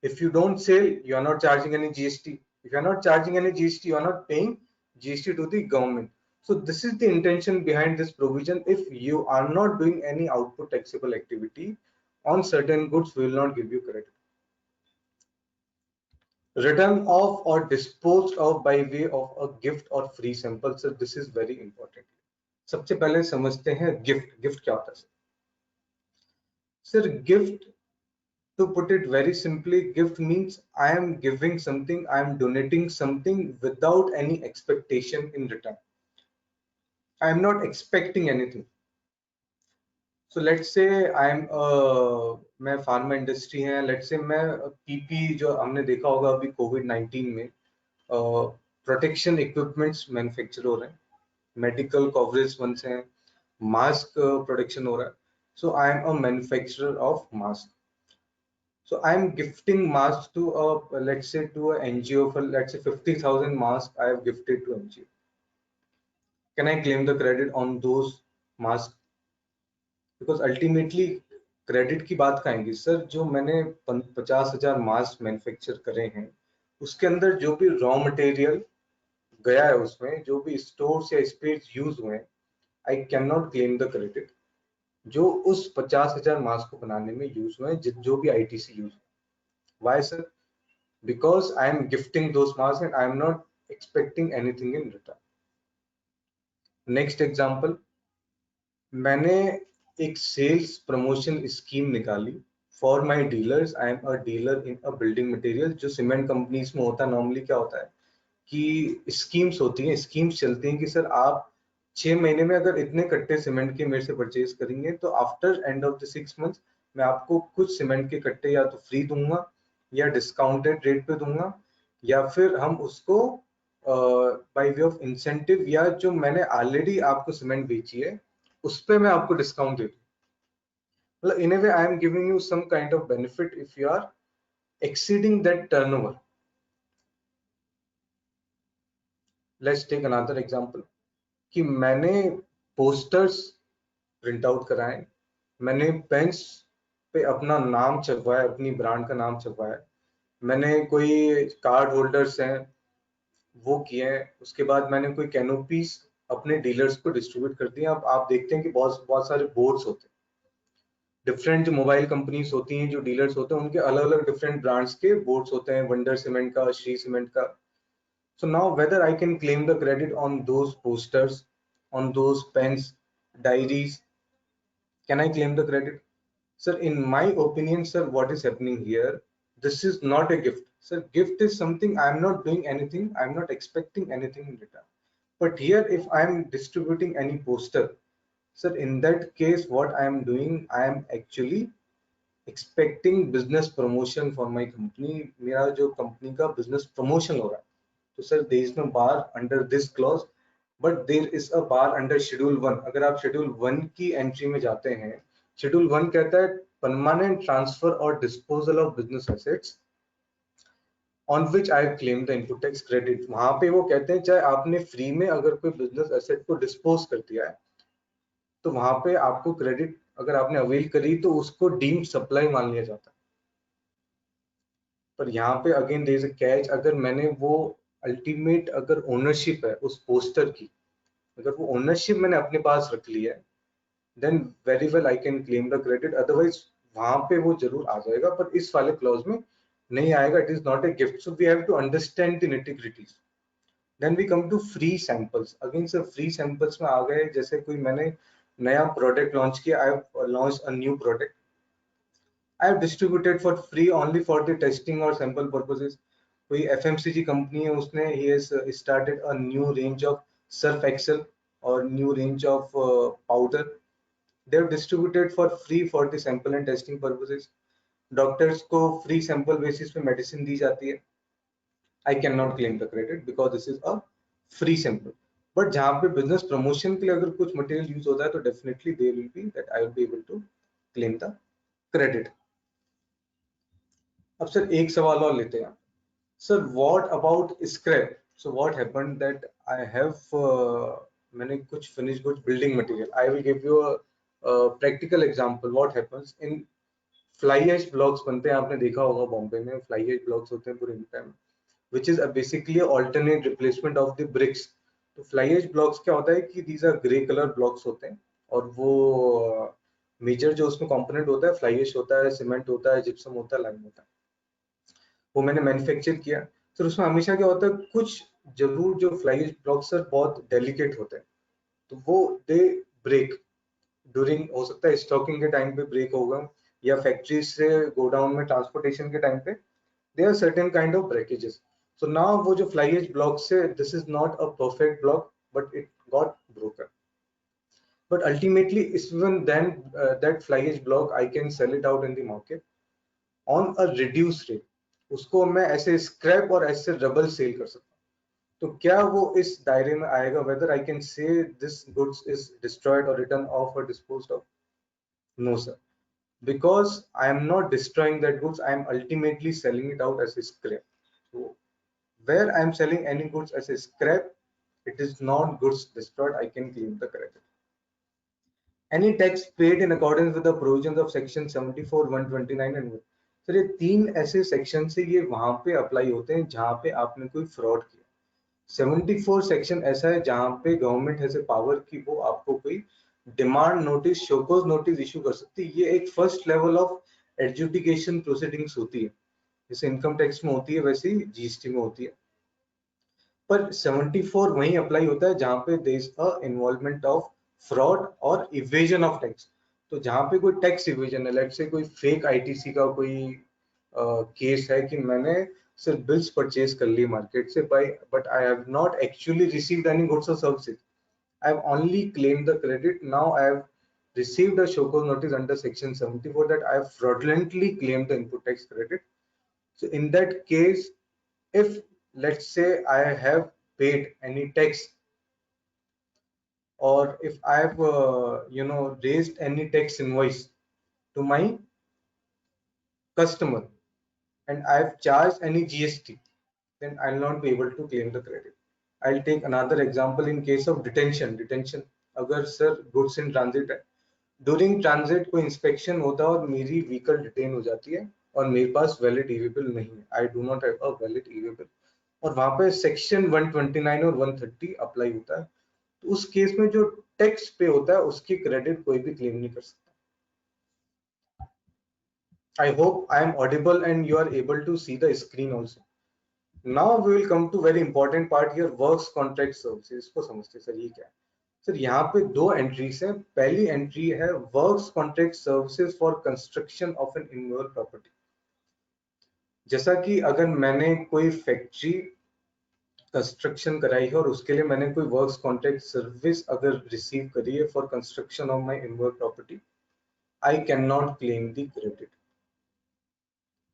If you don't sell, you are not charging any GST. If you are not charging any GST, you are not paying GST to the government. So this is the intention behind this provision. If you are not doing any output taxable activity on certain goods, we will not give you credit. Return of or disposed of by way of a gift or free sample. So this is very important. सबसे पहले समझते हैं gift. Gift क्या होता है? Sir, gift, to put it very simply, gift means I am giving something, I am donating something without any expectation in return. I am not expecting anything. So let's say मैं pharma industry है, let's say मैं PP जो हमने देखा होगा अभी कोविड-19 में protection equipments manufacture हो रहे हैं, मेडिकल कवरेज बन से हैं, मास्क प्रोडक्शन हो रहा है. So I am a manufacturer of mask. So I am gifting masks to let's say to a NGO for let's say 50,000 masks I have gifted to NGO. Can I claim the credit on those masks? Because ultimately credit की बात कहेंगे sir, जो मैंने 50,000 mask manufacture करे हैं, उसके अंदर जो भी रॉ मटेरियल गया है, उसमें जो भी स्टोर्स या स्पेस यूज हुए हैं, आई can not claim the credit जो उस 50,000 मास्क को बनाने में यूज हुए हैं, जो भी ITC use. Why sir? Because I M gifting those mask and I am not expecting anything in return. Next example, मैंने एक सेल्स प्रमोशन स्कीम निकाली for my dealers. I am a dealer in a building material. जो cement companies में होता है, normally क्या होता है कि स्कीम्स होती हैं, स्कीम्स चलती हैं कि सर आप 6 महीने में अगर इतने कट्टे सीमेंट के मेरे से परचेज करेंगे तो after end of the 6 months मैं आपको कुछ सीमेंट के कट्टे या तो फ्री दूंगा या डिस्काउंटेड रेट पे दूंगा, या फिर हम उसको बाय वे ऑफ इंसेंटिव या जो मैंने ऑलरेडी आपको सीमेंट बेची है उस पे मैं आपको डिस्काउंट दे दूं. मतलब in a way I am giving you some kind of benefit if you are exceeding that turnover. Let's take another example कि मैंने पोस्टर्स प्रिंट आउट कराए, मैंने पेन्स पे अपना नाम छपवाया, अपनी ब्रांड का नाम छपवाया, मैंने कोई कार्ड होल्डर्स हैं वो किए हैं, उसके बाद मैंने कोई कैनोपीज अपने डीलर्स को डिस्ट्रीब्यूट कर दिए. अब आप देखते हैं कि बहुत बहुत सारे बोर्ड्स होते हैं, डिफरेंट जो मोबाइल कंपनीज होती हैं, जो डीलर्स होते हैं, उनके अलग अलग डिफरेंट ब्रांड्स के बोर्ड्स होते हैं, वंडर सीमेंट का, श्री सीमेंट का. So now whether I can claim the credit on those posters, on those pens, diaries, can I claim the credit? Sir, in my opinion, sir, what is happening here, this is not a gift. Sir, gift is something I am not doing anything, I am not expecting anything in return. But here if I am distributing any poster, sir, in that case what I am doing, I am actually expecting business promotion for my company. मेरा जो company का business promotion हो रहा है. तो sir there is no bar under this clause, but there is a bar under schedule 1. अगर आप schedule 1 की एंट्री में जाते हैं, schedule 1 कहता है permanent transfer or disposal of business assets on which I have claimed the input tax credit. वहां पे वो कहते हैं चाहे आपने फ्री में अगर कोई बिजनेस एसेट को डिस्पोज कर दिया है तो वहां पे आपको क्रेडिट अगर आपने अवेल करी तो उसको डीम्ड सप्लाई मान लिया जाता है. पर यहाँ पे again there is a catch, अगर मैंने वो अल्टीमेट अगर ओनरशिप है उस पोस्टर की, अगर वो ओनरशिप मैंने अपने पास रख ली है, then very well I can claim the credit. Otherwise वहां पे वो जरूर आ जाएगा, पर इस वाले क्लॉज में नहीं आएगा. It is not a gift. So we have to understand the nitty-gritties. Then we come to free samples. Again sir free samples में आ गए, जैसे कोई मैंने नया प्रोडक्ट लॉन्च किया, I have launch a new product, I have distributed for free only for the testing or sample purposes. कोई FMCG company है, उसने he has started a new range of surf excel or new range of powder. They have distributed for free for the sample and testing purposes. Doctors को free sample basis पे medicine दी जाती है. I cannot claim the credit because this is a free sample. But जहाँ पे business promotion के लिए अगर कुछ मटेरियल यूज होता है तो definitely there will be that I will be able to claim the credit. अब सर एक सवाल और लेते हैं. Sir what about scrap? So what happened that I have मैंने कुछ finish goods building material. I will give you a practical example. What happens in fly ash blocks बनते हैं, आपने देखा होगा बॉम्बे में फ्लाई ऐश ब्लॉक्स होते हैं पूरे इंडिया में, which is basically alternate replacement of the bricks. तो फ्लाई ऐश ब्लॉक्स क्या होता है कि these are grey colour blocks होते हैं, और वो मेजर जो उसमें कंपोनेंट होता है फ्लाई ऐश होता है, सीमेंट होता है, जिप्सम होता है, लाइम होता है. वो मैंने मैन्युफैक्चर किया. सर उसमें हमेशा क्या होता है, कुछ जरूर जो फ्लाई ऐश ब्लॉक्स सर बहुत डेलिकेट होते हैं, तो वो दे ब्रेक ड्यूरिंग, हो सकता है स्टॉकिंग के टाइम पे ब्रेक होगा, या फैक्ट्री से गोडाउन में ट्रांसपोर्टेशन के टाइम पे there are certain kind of breakages. So now वो जो fly edge block से this is not a perfect block but it got broken. But ultimately even then that fly edge block I can sell it out in the market on a reduced rate. उसको मैं ऐसे scrap और ऐसे rubble sale कर सकता हूँ. तो क्या वो इस दायरे में आएगा whether I can say this goods is destroyed or written off or disposed of? No sir. Because I am not destroying that goods, I am ultimately selling it out as a scrap. So where I am selling any goods as a scrap, it is not goods destroyed, I can claim the credit. Any tax paid in accordance with the provisions of section 74, 129 and 1. Sir ये तीन ऐसे section से ये वहां पे apply होते हैं जहां पे आपने कोई फ्रॉड किया. 74 सेक्शन ऐसा है जहां पे गवर्नमेंट हैज ए पावर कि वो आपको कोई demand notice, show cause notice issue कर सकती है. ये एक first level of adjudication proceedings होती है, जैसे इनकम टैक्स में होती है वैसे ही जीएसटी में होती है. पर 74 वहीं अप्लाई होता है जहां पे there is a involvement of fraud और इवेजन ऑफ टैक्स. तो जहां पे कोई टैक्स इवेजन है, लेट्स से कोई फेक आईटीसी का कोई केस है कि मैंने सिर्फ बिल्स परचेज कर ली मार्केट से buy but I have not actually received any goods और services. I have only claimed the credit. Now I have received a show cause notice under section 74 that I have fraudulently claimed the input tax credit. So in that case, if let's say I have paid any tax or if I have raised any tax invoice to my customer and I have charged any GST, then I'll not be able to claim the credit. I'll take another example in case of detention. Detention, अगर sir goods in transit है, during transit कोई inspection होता है और मेरी vehicle detain हो जाती है और मेरे पास वैलिड ई-वे-बिल नहीं है, I do not have a valid e way bill, और वहां पे सेक्शन 129 और 130 अप्लाई होता है. तो उस केस में जो टैक्स पे होता है उसकी क्रेडिट कोई भी क्लेम नहीं कर सकता. I hope I am audible and you are able to see the screen also. Now we will come to very important part here, works contract services. इसको समझते हैं सर, ये क्या है. सर यहाँ पे दो एंट्रीज है. पहली एंट्री है works contract services for construction of N immovable property. जैसा कि अगर मैंने कोई फैक्ट्री कंस्ट्रक्शन कराई है और उसके लिए मैंने कोई वर्क्स कॉन्ट्रैक्ट सर्विस अगर रिसीव करी है for construction of my immovable property, I can not claim the credit.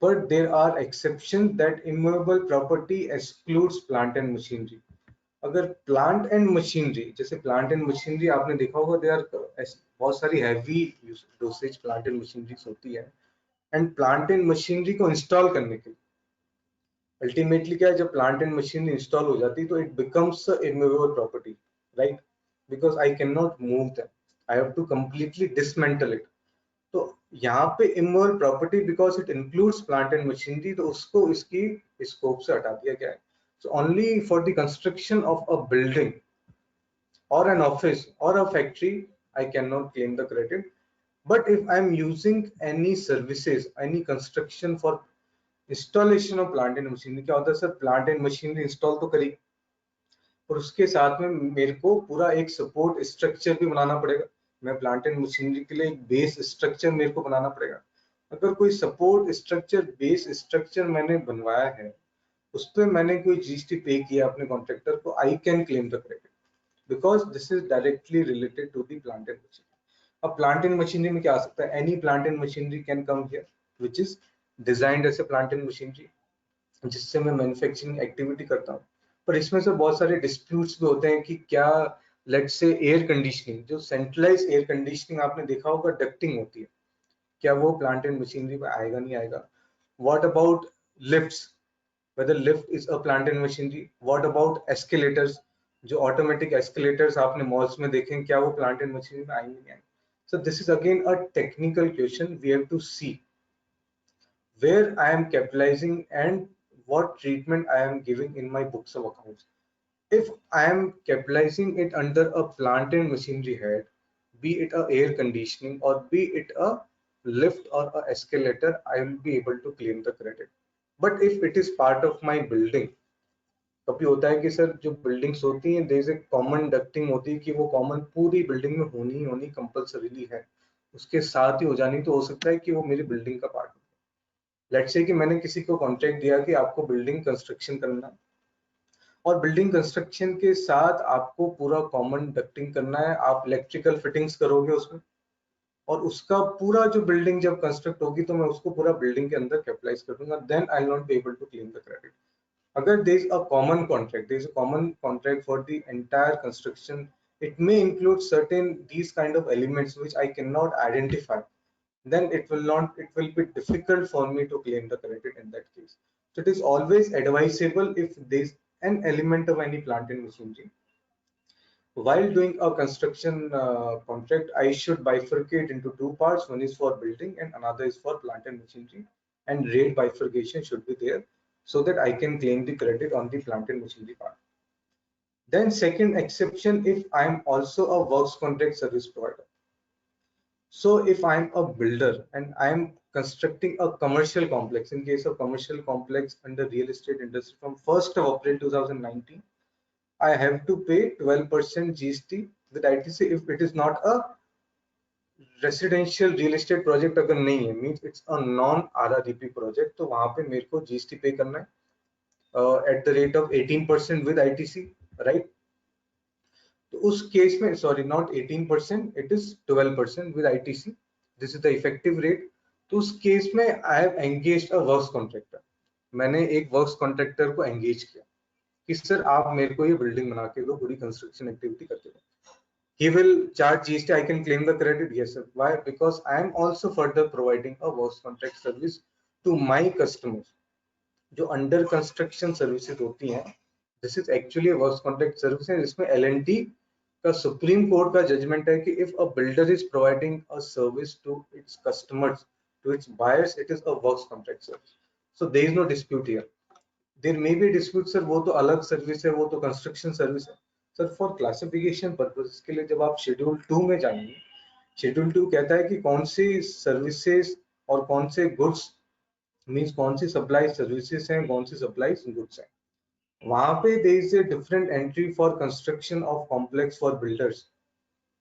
But there are exceptions that immovable property excludes plant and machinery. अगर प्लांट एंड मशीनरी, जैसे प्लांट एंड मशीनरी आपने देखा होगा, they are बहुत सारी heavy dosage plant and machinery होती है, and plant and machinery को इंस्टॉल करने के लिए अल्टीमेटली क्या है, जब प्लांट एंड मशीनरी इंस्टॉल हो जाती है तो it becomes immovable property, right, because I can not move them, I have to completely dismantle it. तो यहाँ पे immovable property because it includes plant and machinery, तो उसको इसकी स्कोप से हटा दिया गया है. So only for the construction of a building or an office or a factory, I cannot claim the credit. But if I am using any services, any construction for installation of plant and machinery, क्या होता है sir, plant and machinery install तो करी और उसके साथ में मेरे को पूरा एक सपोर्ट स्ट्रक्चर भी बनाना पड़ेगा. मैं प्लांट एंड मशीनरी के लिए एक बेस स्ट्रक्चर मेरे को बनाना पड़ेगा. अगर कोई सपोर्ट स्ट्रक्चर, बेस स्ट्रक्चर मैंने बनवाया है, उस पर मैंने कोई जीएसटी पे किया अपने कॉन्ट्रैक्टर को, I can claim the credit because this is directly related to the plant and machinery. अब प्लांट एंड मशीनरी में क्या आ सकता है, any plant and machinery can come here which is designed as a plant and machinery, जिससे मैं manufacturing activity करता हूँ. पर इसमें से बहुत सारे डिस्प्यूट्स भी होते हैं कि क्या, लेट्स से एयर कंडीशनिंग, जो सेंट्रलाइज एयर कंडीशनिंग आपने देखा होगा डक्टिंग होती है, क्या वो प्लांट एंड मशीनरी में आएगा, नहीं आएगा. What about lifts, whether lift is a plant and machinery. What about escalators, जो automatic escalators आपने malls में देखें, क्या वो plant and machinery में आएंगे, नहीं आएंगे. So this is again a technical question. We have to see where I am capitalizing and what treatment I am giving in my books of accounts. If I am capitalizing it under a plant and machinery head, be it a air conditioning or be it a lift or a escalator, I will be able to claim the credit. But if it is part of my building, कभी होता है कि sir जो buildings होती हैं, there is a common ducting होती है कि वो कॉमन पूरी बिल्डिंग में होनी कंपल्सरीली है, उसके साथ ही हो जानी, तो हो सकता है कि वो मेरी बिल्डिंग का पार्ट हो। लेट्स से कि मैंने किसी को कॉन्ट्रैक्ट दिया कि आपको बिल्डिंग कंस्ट्रक्शन करना है, और बिल्डिंग कंस्ट्रक्शन के साथ आपको पूरा कॉमन डक्टिंग करना है, आप इलेक्ट्रिकल फिटिंग्स करोगे उसमें, और उसका पूरा जो बिल्डिंग जब कंस्ट्रक्ट होगी तो मैं उसको पूरा बिल्डिंग के अंदर कैपिटलाइज कर दूंगा, then I will not be able to claim the credit. Agar there is a common contract, there is a common contract for the entire construction, it may include certain these kind of elements which I cannot identify, then it will be difficult for me to claim the credit in that case. So it is always advisable, if there is an element of any plant and machinery while doing a construction contract, I should bifurcate into two parts. One is for building and another is for plant and machinery, and rate bifurcation should be there so that I can claim the credit on the plant and machinery part. Then second exception, if I'm also a works contract service provider. So if I'm a builder and I'm constructing a commercial complex, in case of commercial complex under real estate industry, from 1st of April 2019, I have to pay 12% GST with ITC if it is not a residential real estate project. अगर नहीं है, means it's a non RREP project, तो वहां पे मेरे को GST पे करना है at the rate of 18% with ITC, right? तो उस केस में, sorry, not 18%, it is 12% with ITC. This is the effective rate. तो उस केस में I have engaged a works contractor. मैंने एक वर्क्स कॉन्ट्रैक्टर को एंगेज किया कि सर आप मेरे को ये बिल्डिंग बना के दो, पूरी कंस्ट्रक्शन एक्टिविटी करके दो. He will charge GST. I can claim the credit. Yes, sir. Why? Because I am also further providing a works contract service to my customers. जो under construction services होती हैं, this is actually a works contract service है, जिसमें L&T का supreme court का judgement है कि if a builder is providing a service to its customers, to its buyers, it is a works contract service. So there is no dispute here. There may be dispute, sir वो तो अलग service है, वो तो construction service है. Sir for classification purpose के लिए जब आप शेड्यूल 2 में जाएंगे, शेड्यूल 2 कहता है कि कौन सी सर्विसेज और कौन से गुड्स, मींस कौन सी सप्लाई सर्विसेज हैं, कौन सी सप्लाई गुड्स हैं. वहां पे there is a different entry for construction of complex for builders,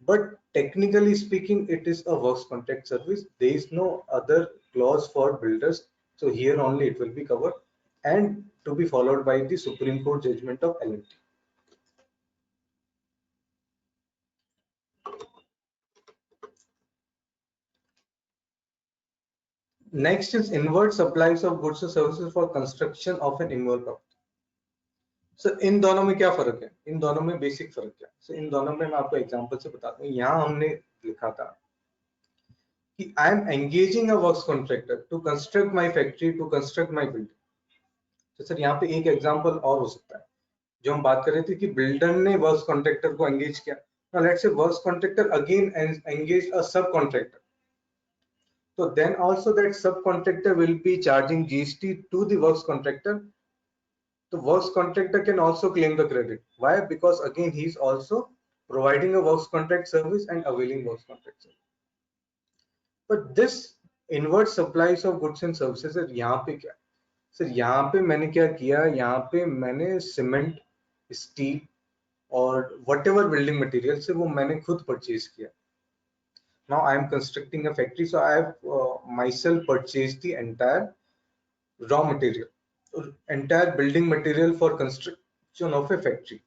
but technically speaking it is a works contract service. There is no other clause for builders, so here only it will be covered and to be followed by the Supreme Court judgment of L&T. Next is inward supplies of goods or services for construction of an inward property. So इन दोनों में क्या फर्क है, इन दोनों में basic फर्क क्या है. So इन दोनों में मैं आपको एग्जांपल से बताता हूँ. यहाँ हमने लिखा था कि I am engaging a works contractor to construct my factory, to construct my building. तो सर यहाँ पे एक एग्जांपल और हो सकता है, जो हम बात कर रहे थे कि बिल्डर ने वर्क्स कॉन्ट्रैक्टर को एंगेज किया. Now let's say works contractor again engage a subcontractor. So then also that subcontractor will be charging GST to the works contractor. The works contractor can also claim the credit. Why? Because again he is also providing a works contract service and availing works contract service. But this inward supplies of goods and services है, यहाँ पे क्या sir, यहाँ पे मैंने क्या किया, यहाँ पे मैंने सीमेंट, स्टील और whatever building material से वो मैंने खुद परचेज किया. Now I am constructing a factory, so I have myself purchased the entire raw material, entire building material for construction of a factory.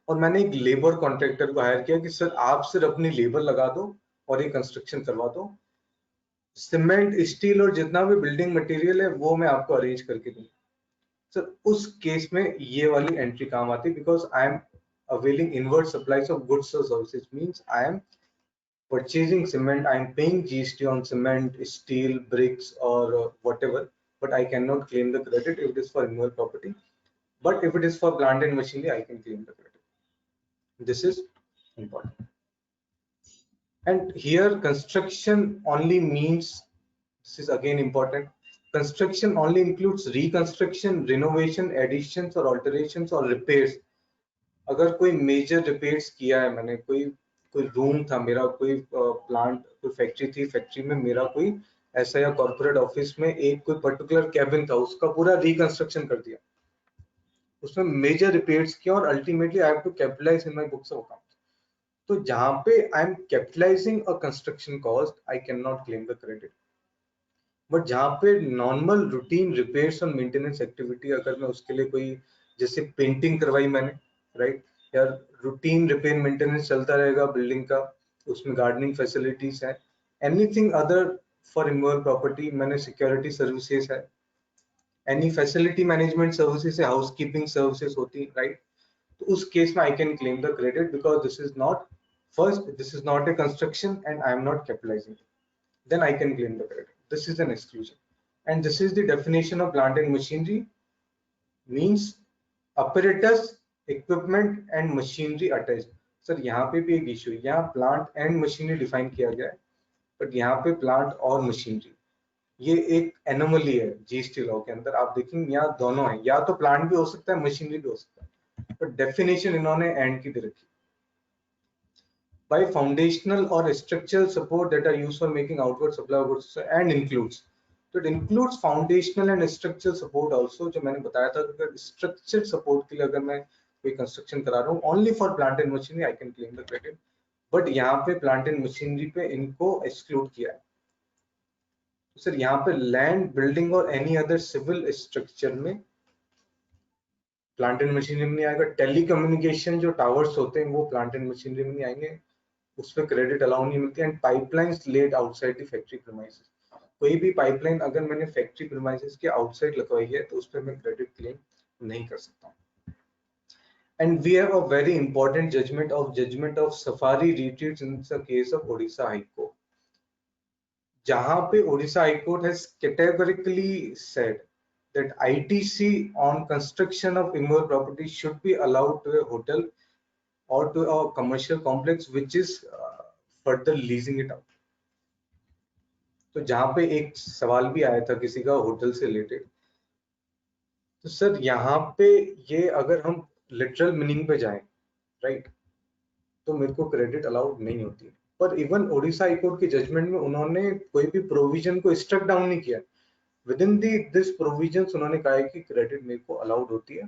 और मैंने एक लेबर कॉन्ट्रैक्टर को हायर किया कि सर आप सिर्फ अपनी लेबर लगा दो और ये कंस्ट्रक्शन करवा दो. सीमेंट, स्टील और जितना भी बिल्डिंग मटेरियल है वो मैं आपको अरेंज करके दूंगा. सर उस केस में ये वाली एंट्री काम आती है, because I M availing inward supplies of goods or services, means I am purchasing cement, I am paying GST on cement, steel, bricks or whatever, but I cannot claim the credit if it is for inward property. But if it is for plant and machinery, I can claim the credit. This is important. And here construction only means, this is again important, construction only includes reconstruction, renovation, additions or alterations or repairs. अगर कोई major repairs किया है मैंने, कोई room था मेरा, कोई plant, कोई फैक्ट्री थी, फैक्ट्री में मेरा कोई ऐसा या कॉर्पोरेट ऑफिस में एक कोई पर्टिकुलर कैबिन था, उसका पूरा रिकंस्ट्रक्शन कर दिया, उसमें मेजर रिपेयर्स किया और ultimately I have to capitalise in my books of accounts. तो जहां पे I am capitalising a construction cost, I can not claim the credit. But जहाँ पे नॉर्मल रूटीन रिपेयर्स और मेंटेनेंस एक्टिविटी, अगर मैं उसके लिए कोई जैसे पेंटिंग करवाई मैंने, राइट, या रूटीन रिपेयर मेंटेनेंस चलता रहेगा बिल्डिंग का, उसमें गार्डनिंग फैसिलिटीज है, anything other for immovable property, मैंने सिक्योरिटी सर्विसेज है, एनी फैसिलिटी मैनेजमेंट सर्विसेज है, हाउसकीपिंग सर्विसेज होती है, राइट, तो उस केस में आई can claim the credit because this is not, first this is not a construction and I am not capitalizing it, then I can claim the credit. This is an exclusion. And this is the definition of plant and machinery, means apparatus, equipment and machinery attached. Sir यहाँ पे भी एक issue है, यहाँ plant and machinery define किया गया है, but यहाँ पे प्लांट और मशीनरी, ये एक एनोमली है जीएसटी लॉ के अंदर। आप देखेंगे यहाँ दोनों है, या तो प्लांट भी हो सकता है, मशीनरी भी हो सकता है, बट डेफिनेशन इन्होंने एंड की दे रखी। By foundational or structural support that are used for making outward supply of goods and includes, so it includes foundational and structural support also, जो मैंने बताया था कि structured support के लिए अगर मैं कोई कंस्ट्रक्शन करा रहा हूँ only for plant and machinery I can claim the credit, but यहाँ पे plant and machinery पे इनको exclude किया है। तो सर यहाँ पे land, building और any other civil structure में प्लांट एंड मशीनरी में नहीं आएगा। टेलीकम्युनिकेशन जो टावर्स होते हैं वो प्लांट एंड मशीनरी में नहीं आएंगे, उसमें क्रेडिट अलाउ नहीं मिलती। And pipelines laid outside the factory premises, कोई भी पाइपलाइन अगर मैंने फैक्ट्री प्रीमाइसेस के आउटसाइड लगवाई है तो उस पर मैं क्रेडिट क्लेम नहीं कर सकता। And we have a very important judgment of Safari Retreats in the case of Odisha high court, जहां पे Odisha high court has categorically said that ITC on construction of immovable property should be allowed to a hotel or to a commercial complex which is further leasing it out. तो जहां पे एक सवाल भी आया था किसी का होटल से रिलेटेड, तो सर यहाँ पे ये अगर हम लिटरल मीनिंग पे जाएं, राइट, तो मेरे को क्रेडिट अलाउड नहीं होती। पर इवन ओडिशा हाई कोर्ट के जजमेंट में उन्होंने कोई भी प्रोविजन को स्ट्रक डाउन नहीं किया, विद इन दिस प्रोविजंस उन्होंने कहा है कि क्रेडिट मेरे को अलाउड होती है,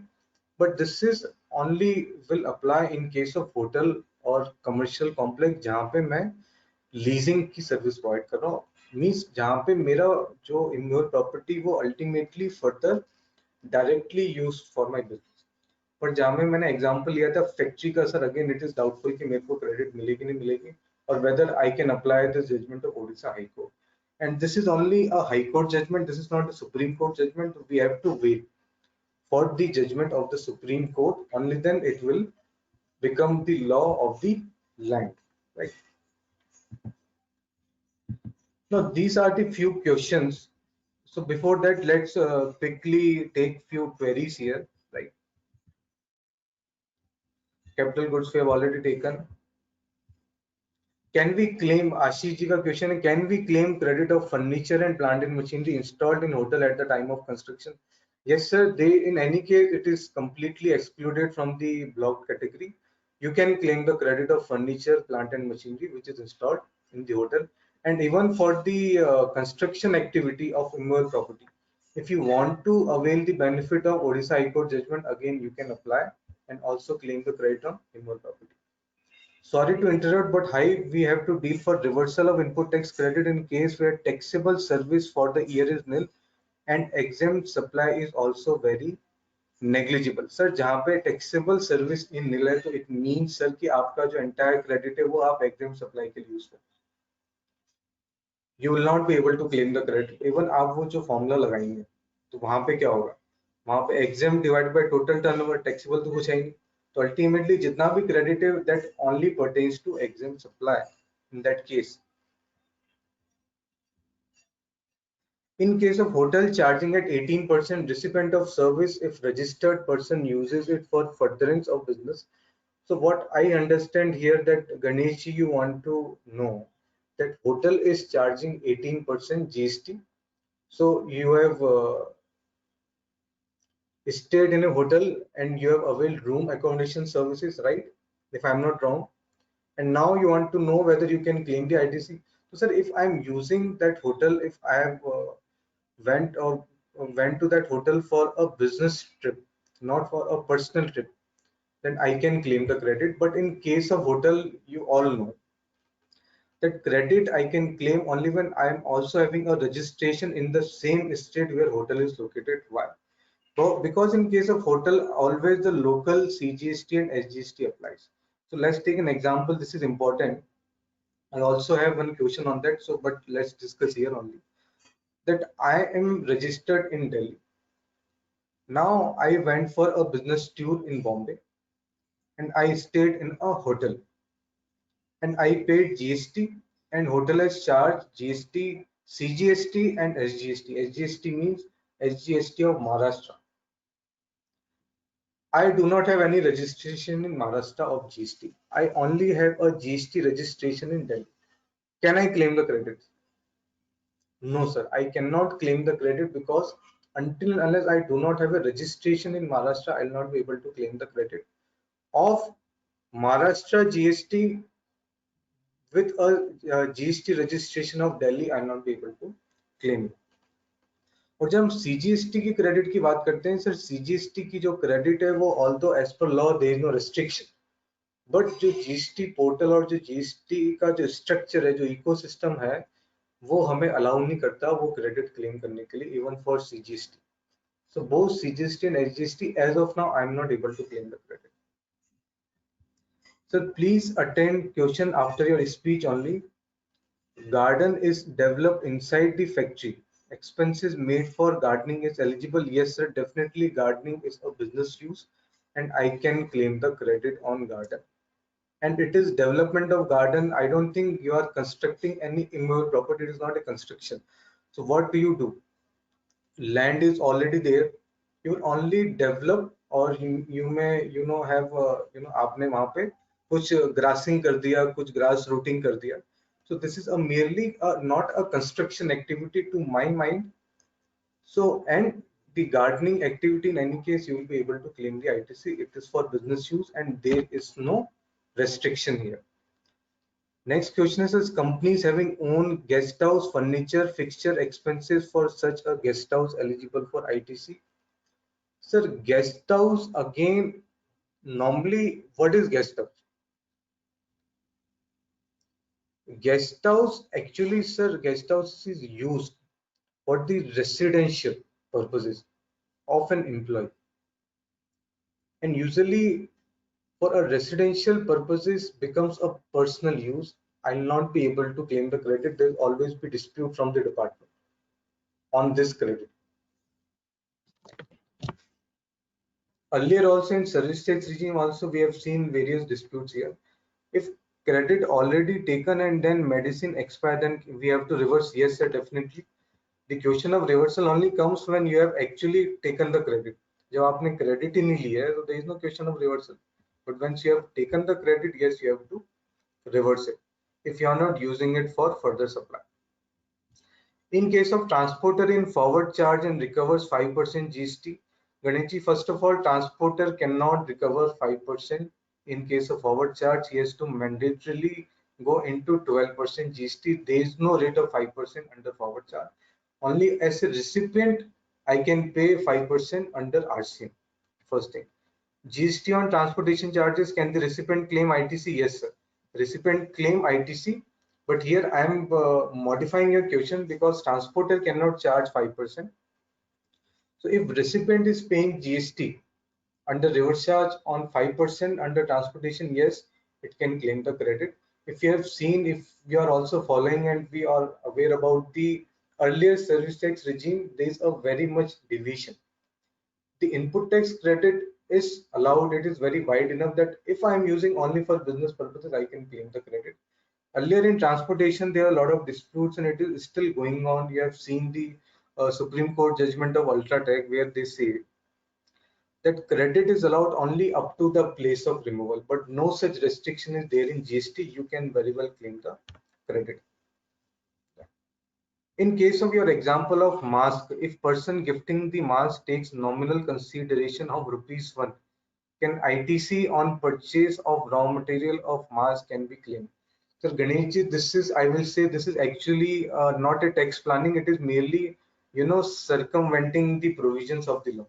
but this is only will apply in case of hotel और कमर्शियल कॉम्प्लेक्स जहां पे मैं लीजिंग की सर्विस प्रोवाइड कर रहा हूँ, मीन्स जहां पे मेरा जो इमूवेबल प्रॉपर्टी वो ultimately further directly use for my business. पर जहां में मैंने एग्जांपल लिया था फैक्ट्री का, sir again it is doubtful कि मेरे को क्रेडिट मिलेगी नहीं मिलेगी, और whether I can apply this judgment of Odisha high court. And this is only a high court judgment, this is not a supreme court judgment. We have to wait for the judgment of the supreme court, only then it will become the law of the land, right? Now these are the few questions. So before that, let's quickly take few queries here, right? Capital goods we have already taken. Can we claim, Ashish ji ka question hai, can we claim credit of furniture and plant and machinery installed in hotel at the time of construction? Yes sir, they, in any case it is completely excluded from the block category. You can claim the credit of furniture, plant and machinery which is installed in the hotel, and even for the construction activity of immovable property. If you want to avail the benefit of Odisha High Court judgment, again you can apply and also claim the credit on immovable property. Sorry to interrupt, but how we have to deal for reversal of input tax credit in case where taxable service for the year is nil and exempt supply is also very negligible. Sir जहाँ पे taxable service in nil है तो it means sir कि आपका जो entire credit है वो आप exempt supply के लिए use करें. You will not be able to claim the credit. Even आप वो जो formula लगाएंगे तो वहाँ पे क्या होगा, वहाँ पे exempt divided by total turnover, taxable तो कुछ है ही नहीं, तो ultimately जितना भी credit है that only pertains to exempt supply in that case. In case of hotel, charging at 18% recipient of service if registered person uses it for furtherance of business. So what I understand here that Ganesh ji, you want to know that hotel is charging 18% GST. So you have stayed in a hotel and you have availed room accommodation services, right? If I'm not wrong. And now you want to know whether you can claim the ITC. So sir, if I'm using that hotel, if I have went to that hotel for a business trip, not for a personal trip, then I can claim the credit. But in case of hotel, you all know that credit I can claim only when I am also having a registration in the same state where hotel is located. Why? So because in case of hotel, always the local CGST and SGST applies. So let's take an example. This is important. I also have one question on that. So, but let's discuss here only that I am registered in Delhi. Now I went for a business tour in Bombay and I stayed in a hotel and I paid GST, and hotel has charged GST, CGST and SGST. SGST means SGST of Maharashtra. I do not have any registration in Maharashtra of GST. I only have a GST registration in Delhi. Can I claim the credit? No, sir. I cannot claim the credit because until and unless I do not have a registration in Maharashtra, I will not be able to claim the credit of Maharashtra GST with a GST registration of Delhi. I will not be able to claim it. और जब हम CGST की credit की बात करते हैं sir, CGST की जो क्रेडिट है वो although as per law there is no restriction, but जो जीएसटी पोर्टल और जो जीएसटी का जो स्ट्रक्चर है, जो इकोसिस्टम है, वो हमें अलाउ नहीं करता वो क्रेडिट क्लेम करने के लिए, even for CGST. So both CGST and SGST, as of now, I am not able to claim the credit. So please attend question after your speech only. Garden is developed inside the factory. Expenses made for gardening is eligible. Yes, sir. Definitely, gardening is a business use, and I can claim the credit on garden. And it is development of garden. I don't think you are constructing any immovable property. It is not a construction. So what do? Land is already there. You will only develop, or you may have आपने वहाँ पे कुछ grassing कर दिया, कुछ grass rooting कर दिया. So this is a merely not a construction activity to my mind. So, and the gardening activity, in any case, you will be able to claim the ITC. It is for business use and there is no restriction here. Next question is companies having own guest house furniture fixture expenses for such a guest house eligible for ITC? Sir, guest house again, normally what is guest house? Guest house actually, sir, guest house is used for the residential purposes of an employee, and usually for a residential purposes becomes a personal use. I'll not be able to claim the credit. There'll always be dispute from the department on this credit. Earlier also in service tax regime also we have seen various disputes here. If credit already taken and then medicine expire, then we have to reverse. Yes, sir, definitely. The question of reversal only comes when you have actually taken the credit. जब आपने credit ही नहीं लिया है, so there is no question of reversal. But once you have taken the credit, yes, you have to reverse it if you are not using it for further supply. In case of transporter in forward charge and recovers 5% GST, Ganesh, first of all, transporter cannot recover 5% in case of forward charge. He has to mandatorily go into 12% GST. There is no rate of 5% under forward charge. Only as a recipient, I can pay 5% under RCM. First thing. GST on transportation charges, can the recipient claim ITC? Yes, sir. Recipient claim ITC, but here I am modifying your question because transporter cannot charge 5%. So if recipient is paying GST under reverse charge on 5% under transportation, yes, it can claim the credit. If you have seen, if you are also following and we are aware about the earlier service tax regime, there is a very much division. The input tax credit is allowed. It is very wide enough that if I am using only for business purposes, I can claim the credit. Earlier in transportation, there are a lot of disputes and it is still going on. You have seen the Supreme Court judgment of Ultratech where they say that credit is allowed only up to the place of removal, but no such restriction is there in GST. You can very well claim the credit. In case of your example of mask, if person gifting the mask takes nominal consideration of ₹1, can ITC on purchase of raw material of mask can be claimed? So Ganesh, this is, I will say, this is actually not a tax planning. It is merely, circumventing the provisions of the law.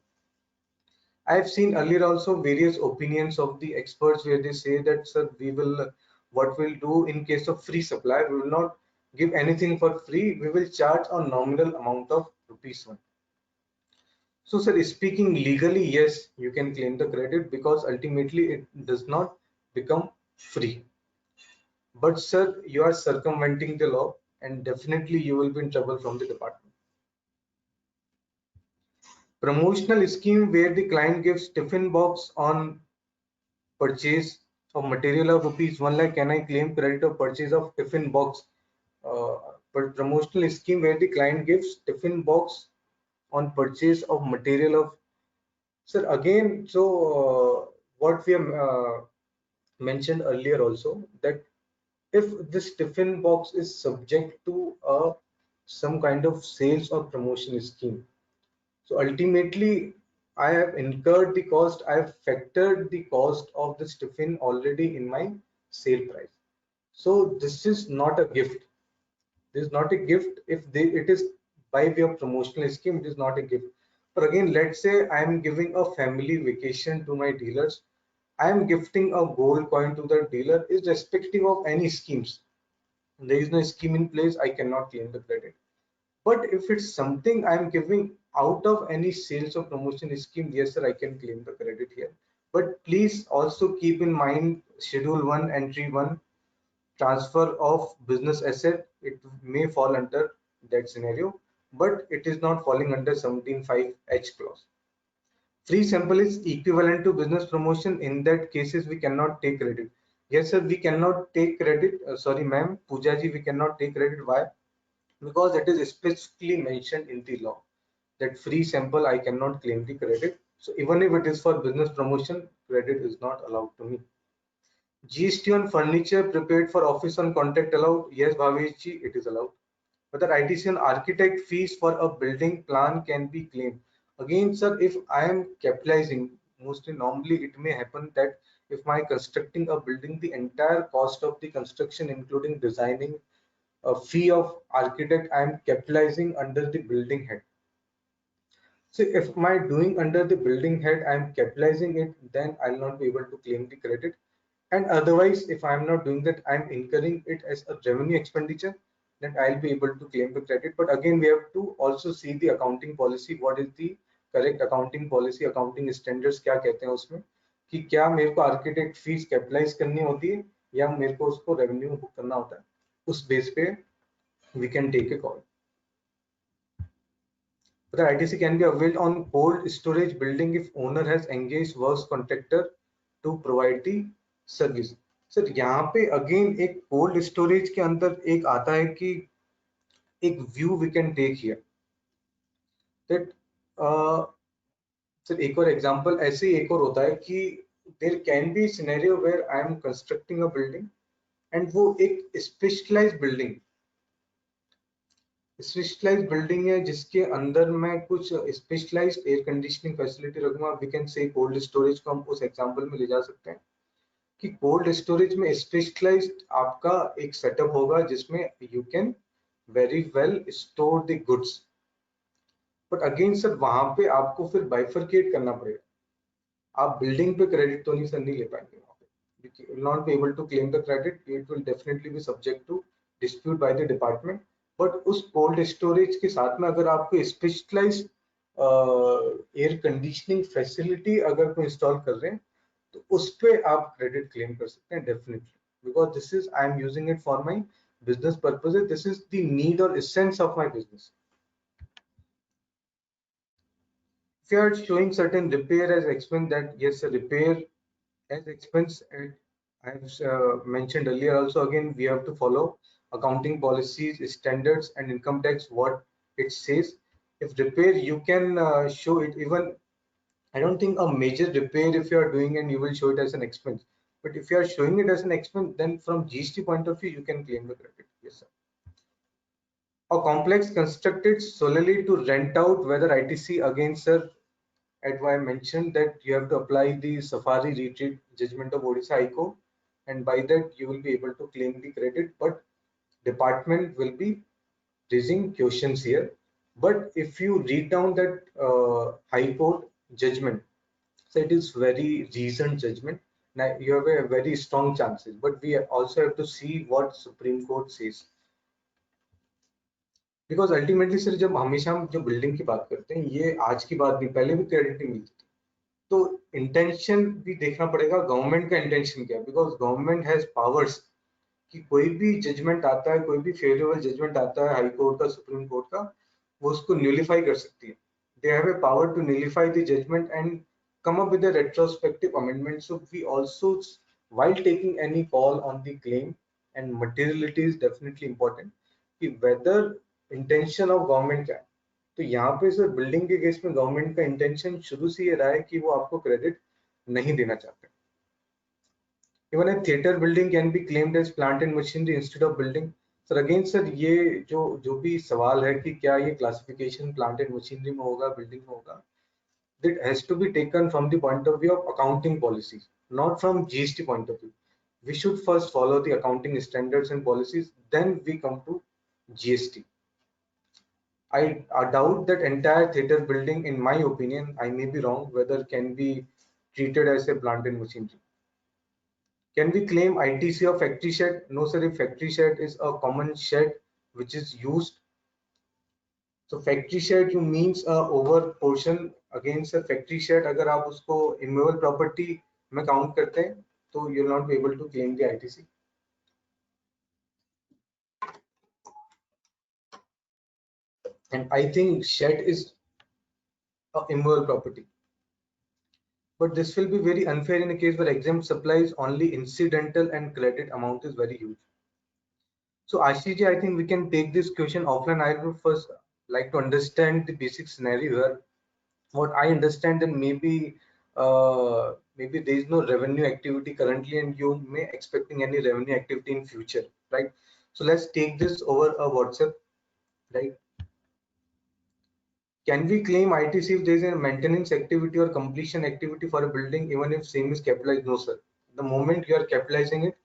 I've seen earlier also various opinions of the experts where they say that, sir, we will, what we'll do in case of free supply, we will not give anything for free. We will charge a nominal amount of rupees one. So, sir, speaking legally, yes, you can claim the credit because ultimately it does not become free. But, sir, you are circumventing the law and definitely you will be in trouble from the department. Promotional scheme where the client gives tiffin box on purchase of material of rupees 1 lakh. Can I claim credit of purchase of tiffin box? But promotional scheme where the client gives tiffin box on purchase of material of, sir, again, so what we have mentioned earlier also, that if this tiffin box is subject to some kind of sales or promotion scheme, so ultimately I have incurred the cost, I have factored the cost of this tiffin already in my sale price. So this is not a gift. This is not a gift. If it is by way of promotional scheme, it is not a gift. But again, let's say I am giving a family vacation to my dealers. I am gifting a gold coin to the dealer, irrespective of any schemes. There is no scheme in place, I cannot claim the credit. But if it's something I'm giving out of any sales or promotion scheme, yes, sir, I can claim the credit here. But please also keep in mind Schedule 1, Entry 1, transfer of business asset. It may fall under that scenario, but it is not falling under 17(5)(h) clause. Free sample is equivalent to business promotion. In that cases, we cannot take credit. Yes, sir, we cannot take credit. Sorry, ma'am, Pooja ji, we cannot take credit. Why? Because it is specifically mentioned in the law that free sample I cannot claim the credit. So even if it is for business promotion, credit is not allowed to me. GST on furniture prepared for office on contract allowed? Yes, Bhavesh ji, it is allowed. Whether ITC on architect fees for a building plan can be claimed. Again, sir, if I am capitalizing, mostly normally it may happen that if my constructing a building, the entire cost of the construction, including designing, a fee of architect, I am capitalizing under the building head. So if my doing under the building head, I am capitalizing it, then I'll not be able to claim the credit. And otherwise, if I'm not doing that, I'm incurring it as a revenue expenditure, then I'll be able to claim the credit. But again, we have to also see the accounting policy. What is the correct accounting policy, accounting standards क्या कहते हैं उसमें, कि क्या मेरे को architect fees capitalise करनी होती है या मेरे को उसको रेवेन्यू बुक करना होता है. उस बेस पे we can take a call. The ITC can be availed on cold storage building if owner has engaged works contractor to provide the service. Sir यहाँ पे अगेन एक कोल्ड स्टोरेज के अंदर एक आता है कि एक view we can take here that, sir एक और एग्जांपल ऐसे ही एक और होता है कि there can be scenario where I am constructing a building and वो एक स्पेशलाइज्ड बिल्डिंग है जिसके अंदर मैं कुछ स्पेशलाइज्ड एयर कंडीशनिंग फैसिलिटी रखूंगा. We can say cold storage को हम उस एग्जांपल में ले जा सकते हैं कि कोल्ड स्टोरेज में स्पेशलाइज्ड आपका एक सेटअप होगा जिसमें you can very well store the goods. But again sir वहां पे आपको फिर बाइफरकेट करना पड़ेगा. आप बिल्डिंग पे क्रेडिट तो नहीं सर नहीं ले पाएंगे वहां पे. You will not be able to claim the credit. It will definitely be subject to dispute by the department. But उस कोल्ड स्टोरेज के साथ में अगर आपको स्पेशलाइज्ड एयर कंडीशनिंग फैसिलिटी अगर कोई इंस्टॉल कर रहे हैं तो उस पे आप क्रेडिट क्लेम कर सकते हैं definitely, because this is I am using it for my business purposes. This is the need और essence of my business. If you are showing certain repair as expense, that yes, a repair as expense, and I have mentioned earlier also, again we have to follow accounting policies, standards, and income tax what it says. If repair you can show it, even I don't think a major repair if you are doing and you will show it as an expense, but if you are showing it as an expense, then from GST point of view you can claim the credit. Yes, sir. A complex constructed solely to rent out, whether ITC, again sir, at why I mentioned that you have to apply the Safari Retreat judgment of Odisha High Court, and by that you will be able to claim the credit, but department will be raising questions here. But if you read down that High Court judgment, So it is very recent judgment. Now you have a very strong chances, but we also have to see what Supreme Court says. Because ultimately sir जब हमेशा हम जो building की बात करते हैं ये आज की बात नहीं, पहले भी क्रेडिट नहीं मिलती थी, तो इंटेंशन भी देखना पड़ेगा गवर्नमेंट का इंटेंशन क्या है, बिकॉज गवर्नमेंट हैज पावर्स कि कोई भी जजमेंट आता है, कोई भी फेवरेबल जजमेंट आता है हाई कोर्ट का, सुप्रीम कोर्ट का, वो उसको न्यूलिफाई कर सकती है. They have a power to nullify the judgement and come up with a retrospective amendment. So we also, while taking any call on the claim, and materiality is definitely important, कि whether intention of government क्या है. तो यहाँ पे sir building के case में government का intention शुरू से ये रहा है कि वो आपको क्रेडिट नहीं देना चाहते. Even a theater building can be claimed as plant and machinery instead of building. Sir again sir ये जो भी सवाल है कि क्या ये क्लासिफिकेशन प्लांट एंड मशीनरी में होगा, बिल्डिंग में होगा, that has to be taken from the point of view of accounting policies, not from GST point of view. We should first follow the accounting standards and policies, then we come to GST. I doubt that entire theater building, in my opinion, I may be wrong, whether can be treated as a plant and machinery. Can we claim ITC of factory shed? No sir, if factory shed is a common shed which is used. So factory shed you means over portion. Again sir, factory shed अगर आप उसको immovable property में count करते हैं तो you will not be able to claim the ITC. And I think shed is a immovable property. But this will be very unfair in a case where exempt supply is only incidental and credit amount is very huge. So Ashish, I think we can take this question offline. I would first like to understand the basic scenario here. What I understand, then maybe maybe there is no revenue activity currently, and you may expecting any revenue activity in future, right? So let's take this over a WhatsApp, right? Can we claim ITC if there is a maintenance activity or completion activity for a building, even if same is capitalized? No, sir. The moment you are capitalizing it,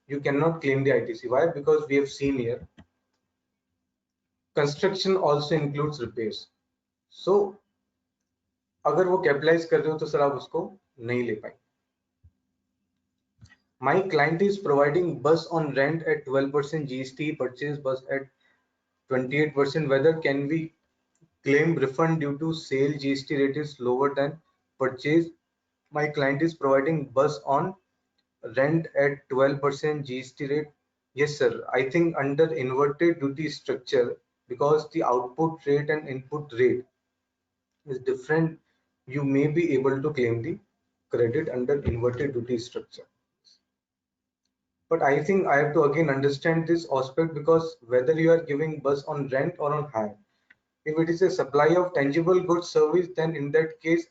you cannot claim the ITC. Why? Because we have seen here, construction also includes repairs. So अगर वो capitalise कर रहे हो तो sir आप उसको नहीं ले पाएंगे. My client is providing bus on rent at 12% GST, purchase bus at 28%. Whether can we claim refund due to sale GST rate is lower than purchase? My client is providing bus on rent at 12% GST rate. Yes sir, I think under inverted duty structure, because the output rate and input rate is different, you may be able to claim the credit under inverted duty structure. But I think I have to again understand this aspect, because whether you are giving bus on rent or on hire, if it is a supply of tangible goods service, then in that case,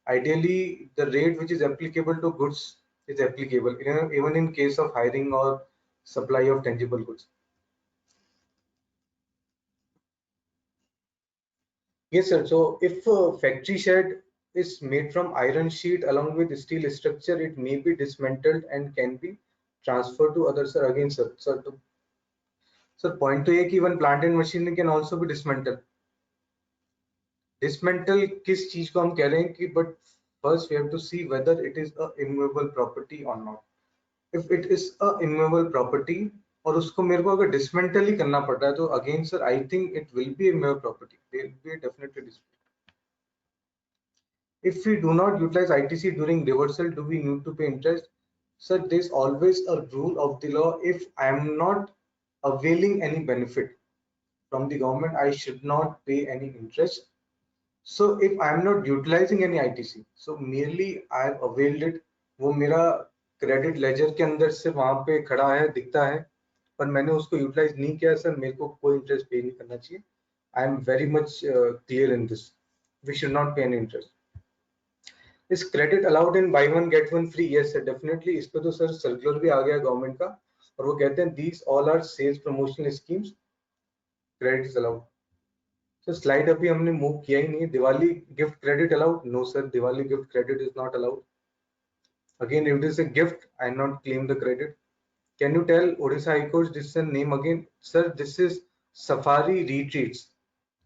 ideally the rate which is applicable to goods is applicable, even in case of hiring or supply of tangible goods. Yes sir, so if a factory shed is made from iron sheet along with steel structure, it may be dismantled and can be transferred to others. Sir again sir, point to ये कि even plant and machinery can also be dismantled. Dismantle किस चीज को हम कह रहे हैं कि, but first we have to see whether it is a immovable property or not. If it is a immovable property और उसको मेरे को अगर dismantle ही करना पड़ रहा है, तो again sir I think it will be a immovable property. There will be definitely dismantle. If we do not utilize ITC during reversal, do we need to pay interest? Sir, there's always a rule of the law. If I am not availing any benefit from the government, I should not pay any interest. So if I am not utilizing any ITC, so merely I have availed it, वो मेरा credit ledger के अंदर से वहां पे खड़ा है, दिखता है, पर मैंने उसको utilize नहीं किया, सर मेरे को कोई interest pay नहीं करना चाहिए. I am very much clear in this. We should not pay any interest. Is credit allowed in buy one get one free? Yes sir, definitely. इस पे तो सर सर्कुलर भी आ गया गवर्नमेंट का, और वो कहते हैं these all are sales promotional schemes, credit is allowed. So slide अभी हमने मूव किया ही नहीं. Diwali gift credit allowed? No sir, Diwali gift credit is not allowed. Again, if it is a gift, I not claim the credit. Can you tell Odisha High Court decision name again? Sir, this is Safari Retreats.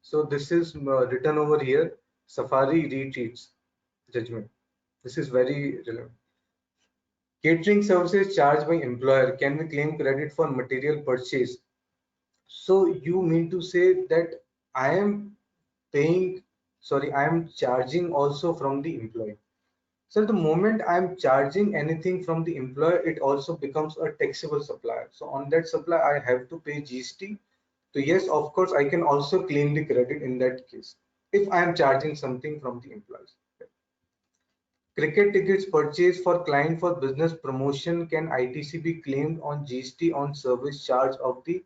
So this is written over here, Safari Retreats judgment. This is very relevant. Catering services charged by employer, can we claim credit for material purchase? So you mean to say that I am paying, sorry, I am charging also from the employee. So the moment I'm charging anything from the employer, it also becomes a taxable supplier. So on that supply, I have to pay GST. So yes, of course, I can also claim the credit in that case if I am charging something from the employees. Cricket tickets purchased for client for business promotion, can ITC be claimed on GST on service charge of the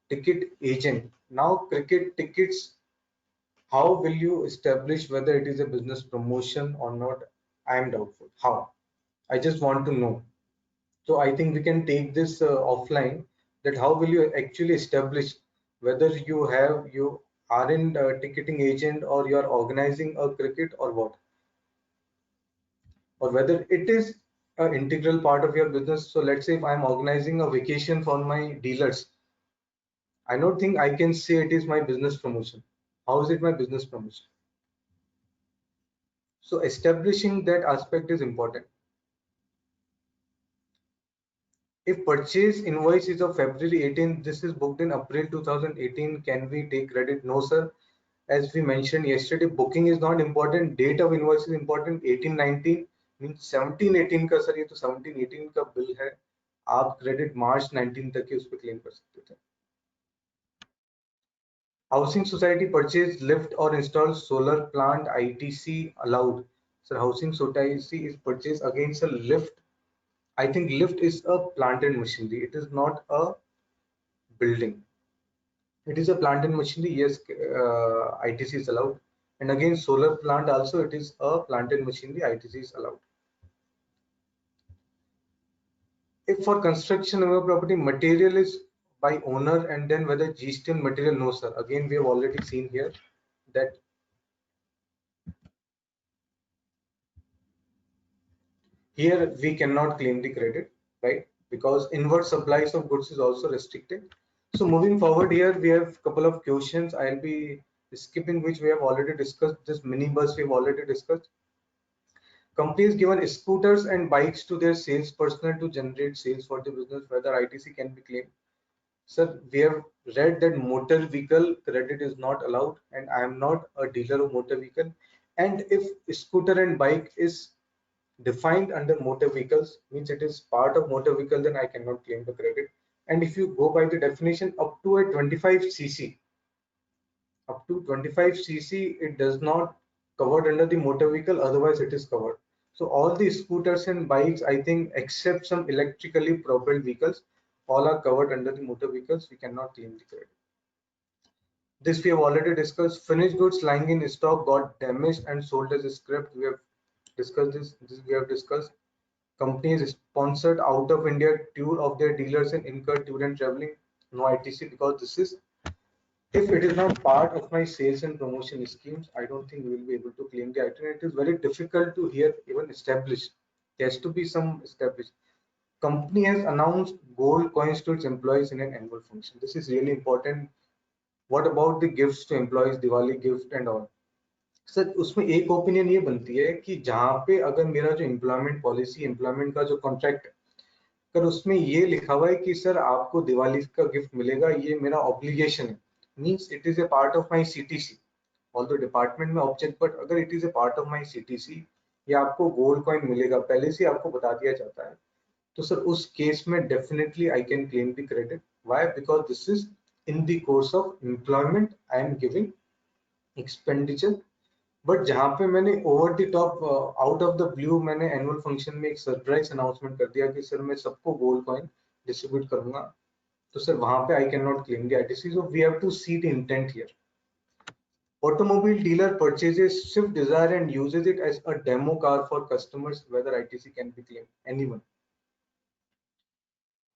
ticket agent? Now, cricket tickets, how will you establish whether it is a business promotion or not? I am doubtful. How? I just want to know. So I think we can take this offline, that how will you actually establish whether you are in ticketing agent or you are organizing a cricket or what, or whether it is an integral part of your business. So let's say if I'm organizing a vacation for my dealers, I don't think I can say it is my business promotion. How is it my business promotion? So establishing that aspect is important. If purchase invoice is of February 18, this is booked in April 2018, can we take credit? No, sir. As we mentioned yesterday, booking is not important, date of invoice is important. 18-19 means 17-18 का sir, ये तो 17-18 का bill है, आप credit मार्च 19 तक के उस पर क्लेम कर सकते थे. Housing society purchase lift or install solar plant, ITC allowed? Sir, housing society is purchased against a lift. I think lift is a plant and machinery. It is not a building. It is a plant and machinery. Yes, ITC is allowed. And again, solar plant also, it is a plant and machinery. ITC is allowed. If for construction of a property, material is by owner and then whether GST on material, no, sir. Again, we have already seen here that here we cannot claim the credit, right? Because inward supplies of goods is also restricted. So moving forward here, we have a couple of questions. I'll be skipping which we have already discussed. This minibus we have already discussed. Companies given scooters and bikes to their sales personnel to generate sales for the business, whether ITC can be claimed. Sir, we have read that motor vehicle credit is not allowed, and I am not a dealer of motor vehicle. And if scooter and bike is defined under motor vehicles, means it is part of motor vehicle, then I cannot claim the credit. And if you go by the definition, up to a 25cc, up to 25cc, it does not covered under the motor vehicle, otherwise it is covered. So all the scooters and bikes, I think, except some electrically propelled vehicles, all are covered under the motor vehicles. We cannot claim the credit. This we have already discussed. Finished goods lying in stock got damaged and sold as scrap. We have discussed this. This we have discussed. Companies sponsored out of India tour of their dealers and incurred tour and traveling. No ITC, because this is, if it is not part of my sales and promotion schemes, I don't think we will be able to claim the item. It is very difficult to here even establish. There has to be some established. Company has announced gold coins to its employees in an annual function. This is really important. What about the gifts to employees, Diwali gift and all? Sir उसमें एक opinion ये बनती है कि जहाँ पे अगर मेरा जो एम्प्लॉयमेंट पॉलिसी, एम्प्लॉयमेंट का जो कॉन्ट्रैक्ट है, अगर उसमें ये लिखा हुआ है कि सर आपको दिवाली का गिफ्ट मिलेगा, ये मेरा ऑब्लिगेशन है, means it is a part of my CTC, although department में ऑब्जेक्ट, बट अगर it is a part of my CTC, या आपको गोल्ड कॉइन मिलेगा, पहले से आपको बता दिया जाता है, तो सर उस केस में definitely I can claim the credit. Why? Because this is in the course of employment, I am giving expenditure. But जहां पे मैंने over the top, out of the blue, मैंने एनुअल फंक्शन में एक surprise announcement कर दिया कि sir मैं सबको गोल्ड कॉइन डिस्ट्रीब्यूट करूंगा, तो सर वहां पे I can not claim the ITC. So we have to see the intent here. Automobile dealer purchases Swift Desire and uses it as a demo car for customers, whether ITC can be claimed. Anyone?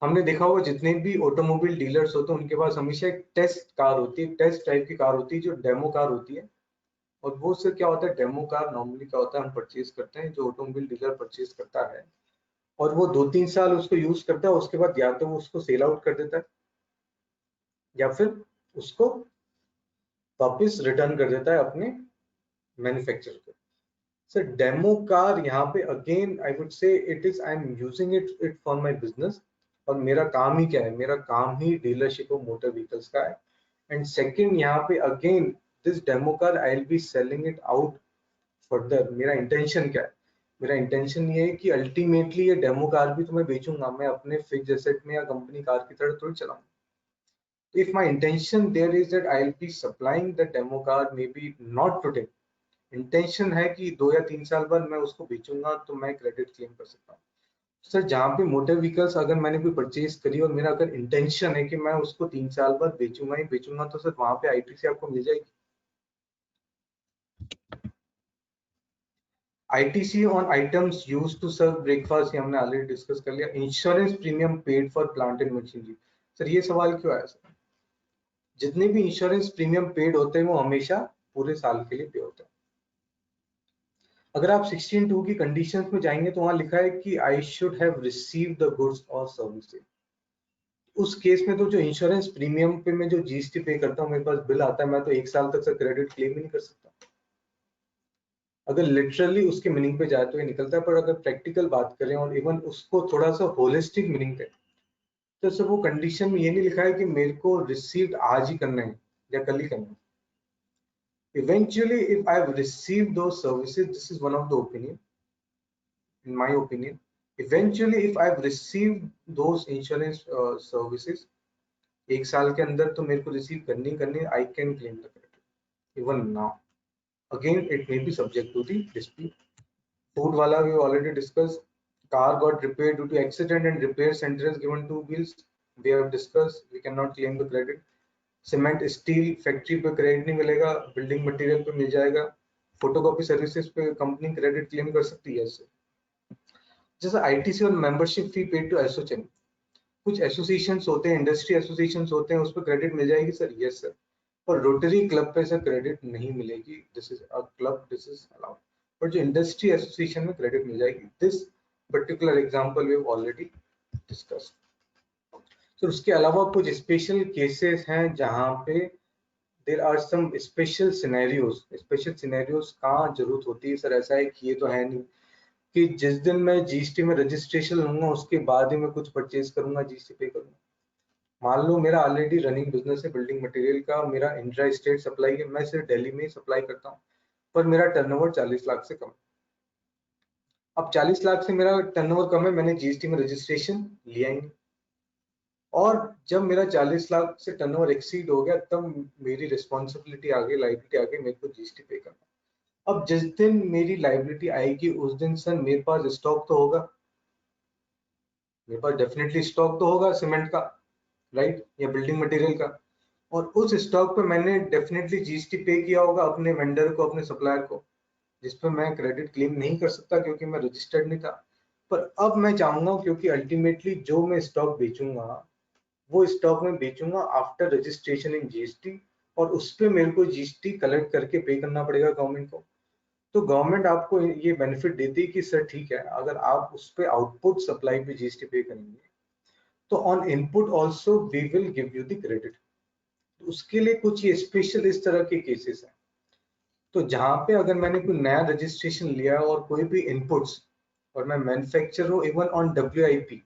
हमने देखा होगा जितने भी automobile dealers होते हैं उनके पास हमेशा एक टेस्ट कार होती है, टेस्ट टाइप की कार होती है जो डेमो कार होती है. और वो से क्या होता है, डेमो कार नॉर्मली क्या होता है, हम परचेज करते हैं, जो ऑटोमोबाइल डीलर परचेज करता है और वो 2-3 साल उसको यूज करता है, उसके बाद या तो वो उसको सेल आउट कर देता है या फिर उसको वापस रिटर्न कर देता है अपने मैन्युफैक्चरर को. सर डेमो कार यहाँ पे again I would say it is I am using it for my business, और मेरा काम ही क्या है, मेरा काम ही डीलरशिप ऑफ मोटर व्हीकल्स का है। एंड सेकंड यहाँ पे again this demo car I will be selling it out further. मेरा इंटेंशन क्या है, मेरा इंटेंशन ये है कि अल्टीमेटली ये डेमो कार भी तो मैं बेचूंगा, मैं अपने फिक्स एसेट में या कंपनी कार की तरह थोड़ी चलाऊंगा। If my intention there is that I'll be supplying the demo car, maybe not today, intention है कि 2 या 3 साल बाद मैं उसको बेचूंगा, तो मैं क्रेडिट क्लेम कर सकता हूँ। सर जहाँ पे मोटर व्हीकल्स अगर मैंने कोई परचेज करी और मेरा अगर इंटेंशन है कि मैं उसको 3 साल बाद बेचूंगा ही बेचूंगा, तो सर वहां पे आईटीसी आपको मिल जाएगी। ITC on items used to serve breakfast, ये हमने ऑलरेडी डिस्कस कर लिया। Insurance premium paid for plant and machinery, sir ये सवाल क्यों आया सर? जितने भी इंश्योरेंस प्रीमियम पेड होते हैं वो हमेशा पूरे साल के लिए पे होते हैं। अगर आप 16(2) की कंडीशंस में जाएंगे तो वहां लिखा है कि I should have received the goods और सर्विसेज। उस केस में तो जो इंश्योरेंस प्रीमियम पे मैं जो जीएसटी पे करता हूँ, मेरे पास बिल आता है, मैं तो 1 साल तक सर क्रेडिट क्लेम ही नहीं कर सकता। अगर लिटरली उसके मीनिंग पे जाए तो ये निकलता है, पर अगर प्रैक्टिकल बात करें और इवन उसको थोड़ा सा होलिस्टिक मीनिंग पे, तो सर वो कंडीशन में ये नहीं लिखा है कि मेरे को रिसीव्ड आज ही करना है या कल ही करना है। Eventually, if I have received those services, this is one of the opinion, in my opinion. Eventually, if I have received those insurance services, 1 साल के अंदर तो मेरे को रिसीव करनी करनी, I can claim the credit even now. Again, it may be subject to the dispute. Food wala we already discussed. Car got repaired due to accident and repair center is given 2 bills. We have discussed. We cannot claim the credit. Cement steel factory पे credit नहीं मिलेगा, building material पे मिल जाएगा। Photocopy services पे company credit claim कर सकती है। जैसे आईटीसी और membership fee paid to association, कुछ एसोसिएशंस होते हैं, इंडस्ट्री एसोसिएशंस होते हैं, उस पर क्रेडिट मिल जाएगी सर? Yes sir. पर रोटरी क्लब पे सर क्रेडिट नहीं मिलेगी, this is a club, this is allowed. पर जो इंडस्ट्री एसोसिएशन में क्रेडिट मिल जाएगी। This particular example we have already discussed. तो उसके अलावा कुछ स्पेशल केसेस हैं जहां पे there are some special scenarios. Special scenarios कहाँ जरूरत होती है सर? ऐसा है कि ये तो है नहीं कि जिस दिन मैं जीएसटी में रजिस्ट्रेशन लूंगा उसके बाद ही मैं कुछ परचेज करूंगा, जीएसटी पे करूंगा। मान लो मेरा ऑलरेडी रनिंग बिजनेस है बिल्डिंग मटेरियल का, मेरा इंट्रा स्टेट सप्लाई है, मैं सिर्फ दिल्ली में ही सप्लाई करता हूँ, पर मेरा टर्नओवर 40 लाख से कम। अब 40 लाख से मेरा टर्नओवर कम है, मैंने जीएसटी में रजिस्ट्रेशन लिया ही नहीं, और जब मेरा 40 लाख से टर्नओवर एक्सीड हो गया तब मेरी रिस्पॉन्सिबिलिटी आ गई, लाइबिलिटी आ गई, मेरे को जीएसटी पे करना। अब जिस दिन मेरी लाइबिलिटी आएगी उस दिन सर मेरे पास स्टॉक तो होगा, मेरे पास डेफिनेटली स्टॉक तो होगा सीमेंट का, राइट, या बिल्डिंग मटेरियल का, और उस स्टॉक पे मैंने डेफिनेटली जीएसटी पे किया होगा अपने वेंडर को, अपने सप्लायर को, जिस पे मैं क्रेडिट क्लेम नहीं कर सकता क्योंकि मैं रजिस्टर्ड नहीं था। पर अब मैं चाहूंगा, क्योंकि अल्टीमेटली जो मैं स्टॉक बेचूंगा वो स्टॉक में बेचूंगा आफ्टर रजिस्ट्रेशन इन जीएसटी, और उस पे मेरे को जीएसटी कलेक्ट करके पे करना पड़ेगा गवर्नमेंट को। तो गवर्नमेंट आपको ये बेनिफिट देती है कि सर ठीक है, अगर आप उस पे आउटपुट सप्लाई पे जीएसटी पे करेंगे तो on input also we will give you the credit. उसके लिए कुछ ये स्पेशल इस तरह के केसेस हैं। तो जहां पे अगर मैंने कोई नया रजिस्ट्रेशन लिया और कोई भी इनपुट्स, और मैं मैन्युफैक्चरर हूँ इवन ऑन डब्ल्यूआईपी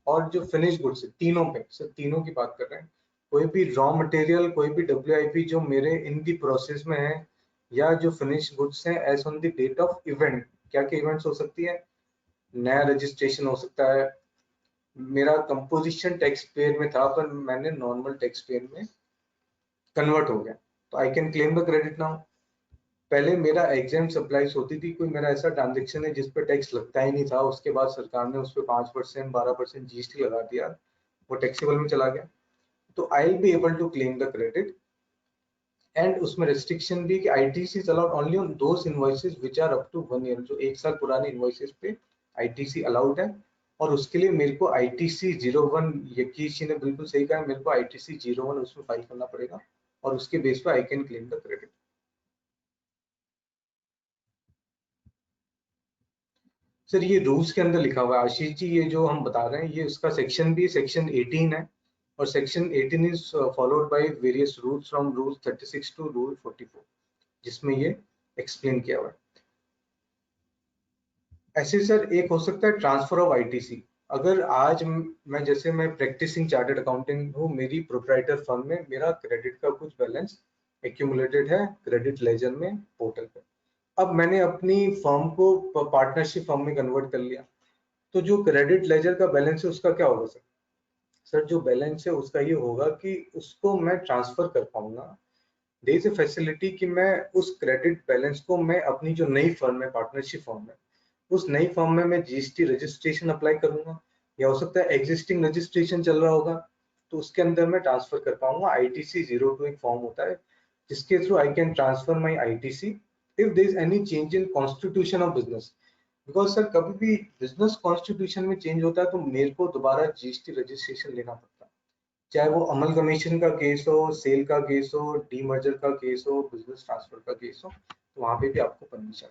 और जो फिनिश गुड्स है, तीनों पे सर, तीनों की बात कर रहे हैं, कोई भी रॉ मटेरियल, कोई भी डब्ल्यूआईपी जो मेरे इन दी प्रोसेस में है, या जो फिनिश गुड्स हैं as on the date of event. क्या क्या इवेंट्स हो सकती है? नया रजिस्ट्रेशन हो सकता है, मेरा कंपोजिशन टैक्स पेयर में था पर मैंने नॉर्मल टैक्स पेयर में कन्वर्ट हो गया, तो आई can claim the credit now. पहले मेरा एग्जाम सप्लाईज होती थी, कोई मेरा ऐसा ट्रांजेक्शन है जिस पे टैक्स लगता ही नहीं था, उसके बाद सरकार ने उस पर 5% 12% जीएसटी लगा दिया, वो टैक्सेबल में चला गया, तो I will be able to claim the credit. And उसमें रेस्ट्रिक्शन भी कि ITC is allowed only on those invoices which are up to 1 year, जो 1 साल पुराने इनवॉइसेस पे आईटीसी अलाउड है। और उसके लिए मेरे को आईटीसी 01, यकीशी ने बिल्कुल सही कहा, मेरे को आईटीसी 01 उसमें फाइल करना पड़ेगा, और उसके बेस पे I can claim the credit. Sir ये रूल्स के अंदर लिखा हुआ है आशीष जी, ये जो हम बता रहे हैं ये उसका सेक्शन भी सेक्शन 18 है, और section 18 is followed by various rules from rule 36 to rule 44, जिसमें ये एक्सप्लेन किया हुआ है। ऐसे सर एक हो सकता है ट्रांसफर ऑफ आईटीसी। अगर आज मैं जैसे मैं प्रैक्टिसिंग चार्टर्ड अकाउंटेंट हूँ, मेरी प्रोप्राइटर फर्म में मेरा क्रेडिट का कुछ बैलेंस एक्यूमुलेटेड है क्रेडिट लेजर में पोर्टल पे। अब मैंने अपनी फर्म को पार्टनरशिप फर्म में कन्वर्ट कर लिया, तो जो क्रेडिट लेजर का बैलेंस है उसका क्या होगा सर? सर जो बैलेंस है उसका ये होगा कि उसको मैं ट्रांसफर कर पाऊंगा। देयर इज अ फैसिलिटी कि मैं उस क्रेडिट बैलेंस को मैं अपनी जो नई फर्म है पार्टनरशिप फर्म है, उस नई फर्म में मैं जीएसटी रजिस्ट्रेशन अप्लाई करूंगा, या हो सकता है एग्जिस्टिंग रजिस्ट्रेशन चल रहा होगा तो उसके अंदर मैं ट्रांसफर कर पाऊंगा। आईटीसी 02 एक फॉर्म होता है जिसके through I can transfer my ITC if there is any change in constitution of business. Because sir कभी भी बिजनेस कॉन्स्टिट्यूशन में चेंज होता है तो मेरे को दोबारा जीएसटी रजिस्ट्रेशन लेना पड़ता है, चाहे वो अमलगमेशन का केस हो, सेल का केस हो, डीमर्जर का केस हो, बिजनेस ट्रांसफर का केस हो, तो वहां पे भी आपको परमिशन।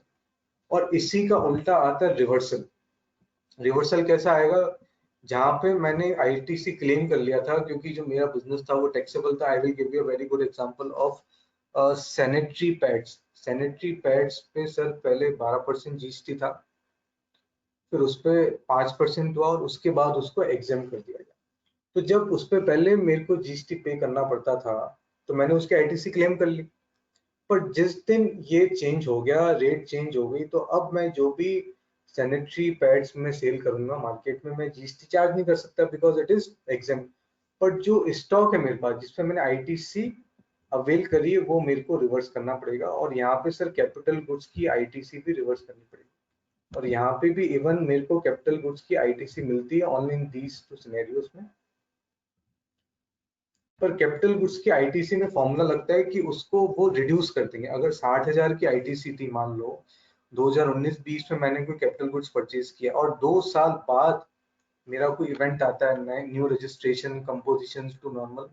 और इसी का उल्टा आता है रिवर्सल। रिवर्सल कैसा आएगा? जहां पे मैंने आईटीसी क्लेम कर लिया था क्योंकि जो मेरा बिजनेस था वो टैक्सेबल था। आई will give you a very good example of sanitary pads. Sanitary pads पे सर पहले 12% जीएसटी था, फिर उस पे 5% हुआ और उसके बाद उसको एग्जाम कर दिया गया। तो जब उस पे पहले मेरे को जीएसटी पे करना पड़ता था तो मैंने उसके आईटीसी क्लेम कर ली। पर जिस दिन ये चेंज हो गया, रेट चेंज हो गई, तो अब मैं जो भी सैनिटरी पैड्स में सेल करूंगा मार्केट में, मैं जीएसटी चार्ज नहीं कर सकता बिकॉज इट इज एग्जाम। पर जो स्टॉक है मेरे पास जिसपे मैंने आईटीसी अवेल करी है वो मेरे को रिवर्स करना पड़ेगा। और यहाँ पे सर कैपिटल गुड्स की आईटीसी भी रिवर्स करनी पड़ेगी। और यहाँ पे भी इवन मेरे को कैपिटल गुड्स की आईटीसी मिलती है only in these two scenarios में। पर कैपिटल गुड्स की आईटीसी में फॉर्मूला लगता है कि उसको वो रिड्यूस कर देंगे। अगर 60,000 की आईटीसी थी, मान लो 2019-20 में मैंने कोई कैपिटल गुड्स परचेज किया और 2 साल बाद मेरा कोई इवेंट आता है, new registration composition to normal,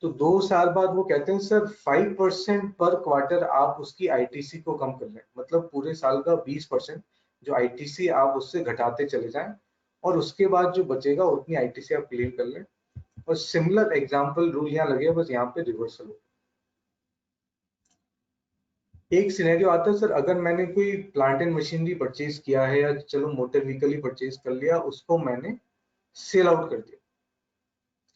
तो 2 साल बाद वो कहते हैं सर 5% पर क्वार्टर आप उसकी आईटीसी को कम कर लें, मतलब पूरे साल का 20% जो आईटीसी आप उससे घटाते चले जाएं और उसके बाद जो बचेगा उतनी आईटीसी आप क्लेम कर लें। और सिमिलर एग्जांपल रूल यहाँ लगे, बस यहाँ पे रिवर्सल हो। एक सिनेरियो आता है सर, अगर मैंने कोई प्लांट एंड मशीनरी परचेज किया है या चलो मोटर व्हीकल ही परचेज कर लिया, उसको मैंने सेल आउट कर दिया।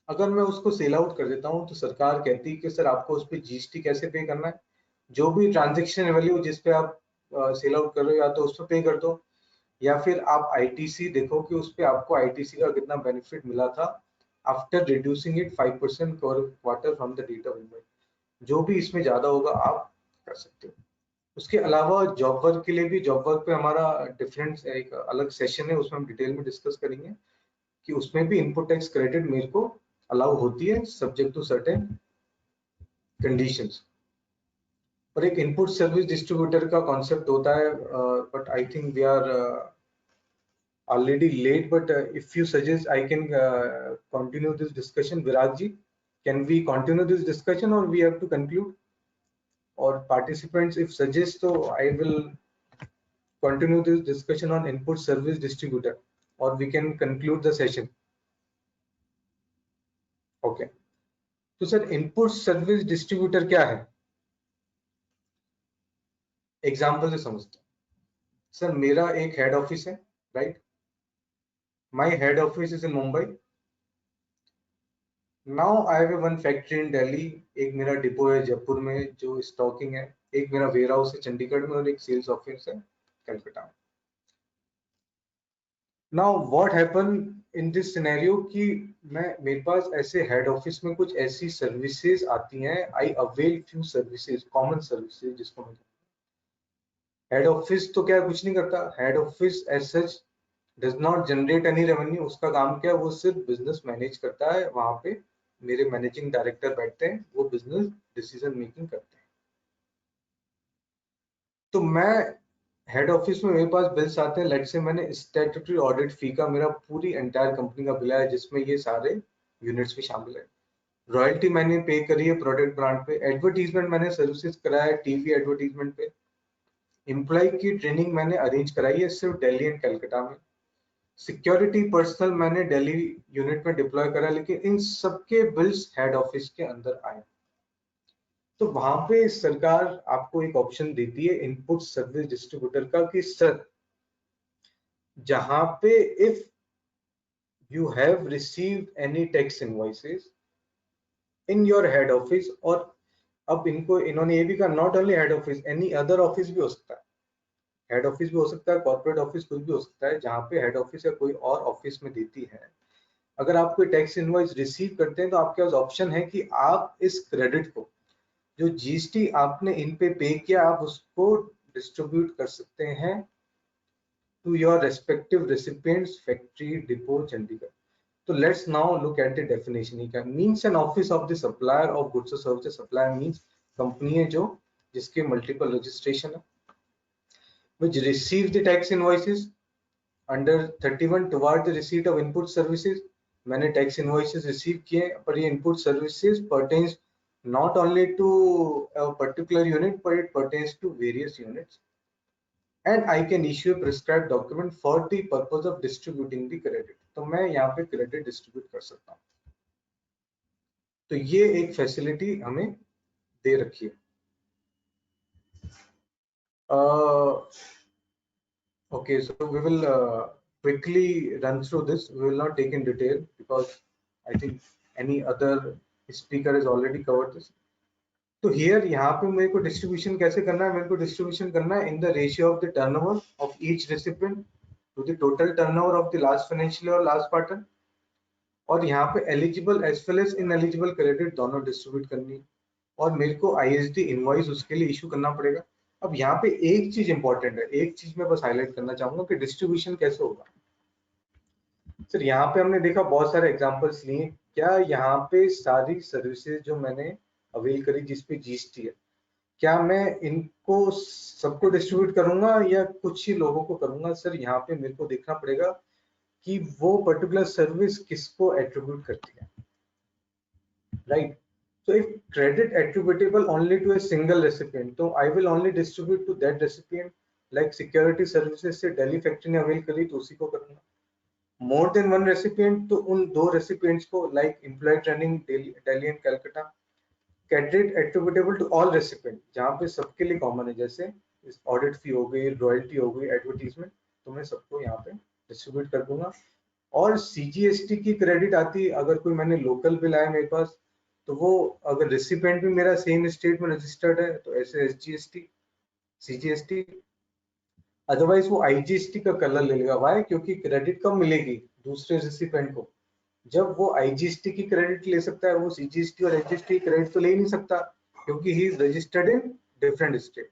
अगर मैं उसको सेल आउट कर देता हूँ तो सरकार कहती है कि सर आपको उस पर जीएसटी कैसे पे करना है, जो भी ट्रांजेक्शन वैल्यू जिस पे आप सेल आउट कर रहे हो या तो उस पर पे कर दो, या फिर आप आईटीसी देखो कि उस पे आपको आईटीसी का कितना बेनिफिट मिला था after reducing it 5% quarter from the date of event. जो भी इसमें ज्यादा होगा आप कर सकते हो। उसके अलावा जॉब वर्क के लिए भी, जॉब वर्क पे हमारा डिफरेंट एक अलग सेशन है, उसमें हम डिटेल में डिस्कस करेंगे कि उसमें भी इनपुट टैक्स क्रेडिट मेरे को अलाउ होती है सब्जेक्ट टू सर्टेन कंडीशंस। और एक इनपुट सर्विस डिस्ट्रीब्यूटर का कॉन्सेप्ट होता है, but I think we are already late, but if you suggest I can continue this discussion. Viraj ji, can we continue this discussion or we have to conclude? Or participants if suggest, so I will continue this discussion on input service distributor, or we can conclude the session. Okay, तो sir input service distributor क्या है, example से समझते हैं। Sir मेरा एक head office है, right? My head office is in Mumbai. Now I have one factory in Delhi, एक मेरा डिपो है जयपुर में जो स्टॉकिंग है, एक मेरा वेयर हाउस है चंडीगढ़ में और एक सेल्स ऑफिस है कलकत्ता में। Now what happen in this scenario कि मेरे पास ऐसे हेड ऑफिस में कुछ ऐसी सर्विसेज आती हैं, I avail few services, common services जिसको मैं, हेड ऑफिस तो क्या कुछ नहीं करता, head office as such does not generate any revenue. उसका काम क्या है, वो सिर्फ बिजनेस मैनेज करता है। वहां पे मेरे मैनेजिंग डायरेक्टर बैठते हैं, वो बिजनेस डिसीजन मेकिंग करते हैं। तो मैं हेड ऑफिस में मेरे पास बिल्स आते हैं, लेट से मैंने स्टैट्यूटरी ऑडिट फी का मेरा पूरी एंटायर कंपनी का बिल है जिसमें ये सारे यूनिट्स भी शामिल है। रॉयल्टी मैंने पे करी है प्रोडक्ट ब्रांड पे, एडवर्टीजमेंट मैंने सर्विसेज कराया है टीवी एडवर्टीजमेंट पे, एम्प्लॉय की ट्रेनिंग मैंने अरेंज कराई है सिर्फ दिल्ली एंड कलकत्ता में, सिक्योरिटी पर्सनल मैंने दिल्ली यूनिट में डिप्लॉय करा, लेकिन इन सबके बिल्स हेड ऑफिस के अंदर आए। तो वहां पे सरकार आपको एक ऑप्शन देती है इनपुट सर्विस डिस्ट्रीब्यूटर का कि सर जहां पे if you have received any tax invoices in your head office, और अब इन्होंने ये भी कहा not only head office, any other office भी हो सकता है, हेड ऑफिस भी हो सकता है, कॉर्पोरेट ऑफिस कुछ भी हो सकता है, जहां पे हेड ऑफिस या कोई और ऑफिस में देती है, अगर आप कोई टैक्स इनवॉइस रिसीव करते हैं तो आपके पास ऑप्शन है कि आप इस क्रेडिट को, जो जीएसटी आपने इन पे किया, आप उसको डिस्ट्रीब्यूट कर सकते हैं to your respective recipients, factory, depot, Chandigarh. So let's now look at the definition. It means an office of the supplier of goods or services. Supplier means company है जो जिसके multiple registration है, which receive the tax invoices under 31 toward the receipt of input services. मैंने tax invoices receive किए, पर ये input services pertains not only to a particular unit, but it pertains to various units. And I can issue a prescribed document for the purpose of distributing the credit. तो मैं यहाँ पे credit distribute कर सकता हूँ। तो ये एक फैसिलिटी हमें दे रखी है। Okay, so we will quickly run through this. We will not take in detail because I think any other speaker has already covered this. तो here यहाँ पे मेरे को डिस्ट्रीब्यूशन कैसे करना है, मेरे को डिस्ट्रीब्यूशन करना है in the ratio of the turnover of each recipient to the total turnover of the last financial और लास्ट क्वार्टर, और यहाँ पे eligible as well as ineligible credit दोनों डिस्ट्रीब्यूट करनी है, और मेरे को आईएसडी इनवॉइस उसके लिए इशू करना पड़ेगा। अब यहाँ पे एक चीज इंपॉर्टेंट है, एक चीज मैं बस हाईलाइट करना चाहूंगा कि डिस्ट्रीब्यूशन कैसे होगा। सर यहाँ पे हमने देखा बहुत सारे एग्जांपल्स लिए, क्या यहाँ पे सारी सर्विसेज जो मैंने अवेल करी जिसपे जीएसटी है, क्या मैं इनको सबको डिस्ट्रीब्यूट करूंगा या कुछ ही लोगों को करूंगा? सर यहाँ पे मेरे को देखना पड़ेगा कि वो पर्टिकुलर सर्विस किसको एट्रीब्यूट करती है, right? So if credit attributable only to a single recipient, तो I will only distribute to that recipient. Like security services से दिल्ली फैक्ट्री ने अवेल करी तो उसी को करूंगा। More than one recipient, तो उन दो recipients को, like employee training Delhi and Calcutta. Credit attributable to all recipient, जहाँ पे सबके लिए कॉमन है, जैसे ऑडिट फी हो गई, रॉयल्टी हो गई, एडवर्टीजमेंट, तो मैं सबको यहाँ पे डिस्ट्रीब्यूट कर दूंगा। और सीजीएसटी की क्रेडिट आती है, अगर कोई मैंने लोकल बिल आया मेरे पास, तो वो अगर रेसिपिएंट भी मेरा सेम स्टेट में रजिस्टर्ड है तो ऐसे एसजीएसटी, सीजीएसटी, अदरवाइज वो आईजीएसटी का कलर ले लेगा। वाई? क्योंकि क्रेडिट कब मिलेगी दूसरे रेसिपिएंट को, जब वो आईजीएसटी की क्रेडिट ले सकता है, वो सीजीएसटी और एसजीएसटी की क्रेडिट तो ले ही नहीं सकता क्योंकि he is registered in different state.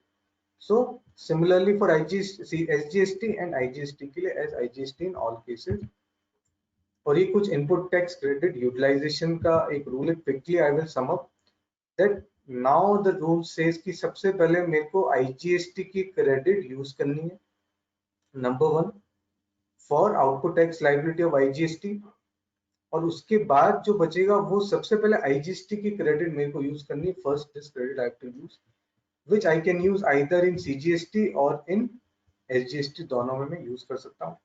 So similarly for IGST, SGST and IGST के लिए as IGST in all cases. और ये कुछ इनपुट टैक्स क्रेडिट यूटिलाइजेशन का एक रूल है, quickly I will sum up that now the rule says कि सबसे पहले मेरे को आईजीएसटी की क्रेडिट यूज करनी है, number 1 for output tax liability of IGST, और उसके बाद जो बचेगा वो सबसे पहले आईजीएसटी की क्रेडिट मेरे को यूज करनी है। First this credit I have to use which I can use either in CGST और इन एसजीएसटी, दोनों में मैं यूज कर सकता हूँ।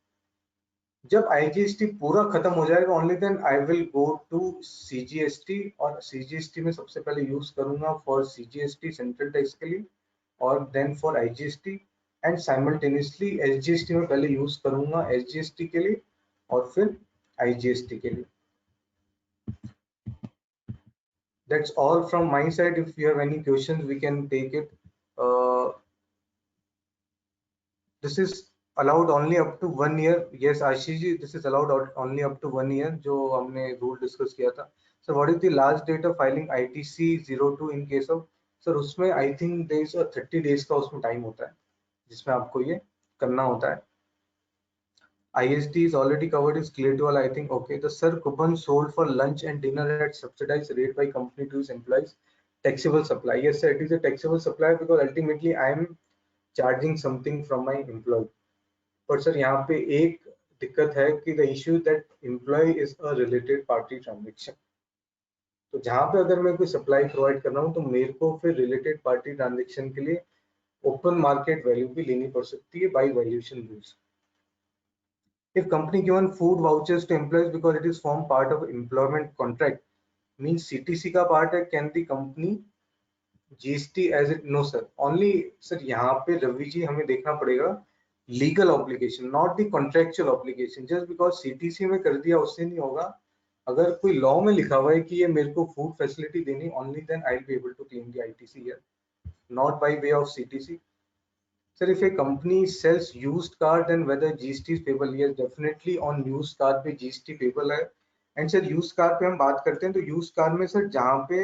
जब आईजीएसटी पूरा खत्म हो जाएगा only then I will go to CGST, और सीजीएसटी में सबसे पहले यूज करूंगा फॉर सीजीएसटी सेंट्रल टैक्स के लिए, और then for IGST, and simultaneously SGST में पहले यूज करूंगा एसजीएसटी के लिए और फिर आईजीएसटी के लिए। That's all from my side. If you have any questions we can take it. This is allowed only up to 1 year. Yes, Ashish ji, this is allowed only up to 1 year, जो हमने rule discuss किया था। So what is the last date of filing ITC 02 in case of? Sir उसमें I think there is a 30 days का उसमें time होता है जिसमें आपको ये करना होता है। ISD is already covered, is clear to all, I think. Okay, the sir coupon sold for lunch and dinner at subsidized rate by company to its employees, taxable supply. Yes sir, it is a taxable supply because ultimately I am charging something from my employee. पर sir यहाँ पे एक दिक्कत है कि the issue that employee is a related party transaction. तो जहाँ पे अगर मैं कोई सप्लाई प्रोवाइड कर रहा हूँ तो मेरे को फिर रिलेटेड पार्टी ट्रांजेक्शन के लिए ओपन मार्केट वैल्यू भी लेनी पड़ सकती है by valuation rules. If company given food vouchers to employees because it is form part of employment contract, means CTC का part है, can the company GST as it? No sir, only sir यहाँ पे रवि जी हमें देखना पड़ेगा legal obligation, not the contractual obligation. Just because CTC में कर दिया उससे नहीं होगा। अगर कोई लॉ में लिखा हुआ है कि ये मेरे को फूड फैसिलिटी देनी, only then I will be able to claim the ITC here, not by way of CTC. Sir, if a company sells used car, then whether GST is payable? Yes, definitely on used car पे GST payable है। And sir, used car पे हम बात करते हैं तो used car में sir जहाँ पे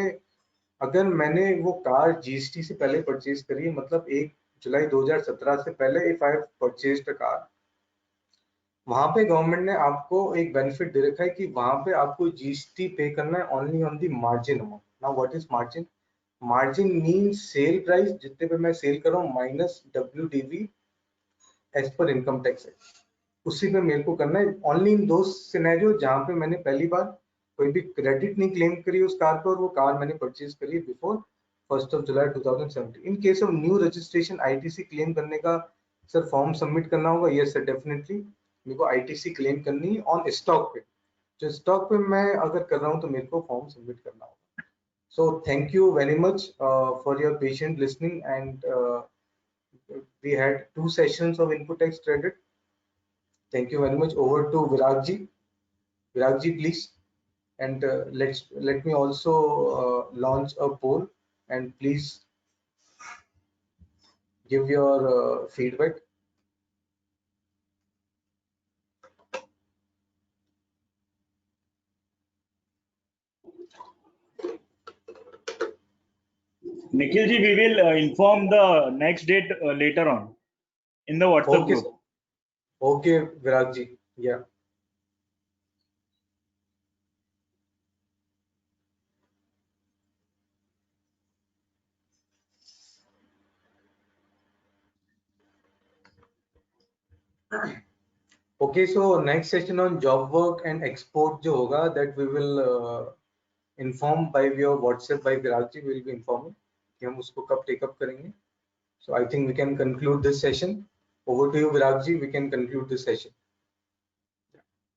अगर मैंने वो कार GST से पहले परचेज करी है, मतलब 1 जुलाई 2017 से पहले, if I have purchased a car, वहां पे गवर्नमेंट ने आपको एक बेनिफिट दे रखा है कि वहां पे आपको जीएसटी पे करना है only on the margin amount. Now what is margin? Margin means sale price, जितने पे मैं सेल कर रहा हूँ, minus WDV as per income tax है, उसी पे मेरे को करना है। ओनली इन दो सिनेरियो जहां पे मैंने पहली बार कोई भी क्रेडिट नहीं क्लेम करी उस कार पर, और वो कार मैंने परचेज करी before 1 July 2017। In case of new registration ITC claim करने का सर फॉर्म सबमिट करना होगा। यस सर, डेफिनेटली मेरे को आईटीसी क्लेम करनी है ऑन स्टॉक पे। जो स्टॉक पे मैं अगर कर रहा हूँ तो मेरे को फॉर्म सबमिट करना होगा। So thank you very much for your patient listening, and we had 2 sessions of input tax credit. Thank you very much. Over to Virag ji. Virag ji, please. And let me also launch a poll, and please give your feedback. Nikhil ji, we will inform the next date later on in the WhatsApp Okay, group. sir. Okay, Virag ji. Yeah. Okay, so next session on job work and export जो होगा, that we will inform by your WhatsApp by Virag ji. We will be informing कि हम उसको कब take up करेंगे. So I think we can conclude this session. Over to you, Virag ji. We can conclude this session.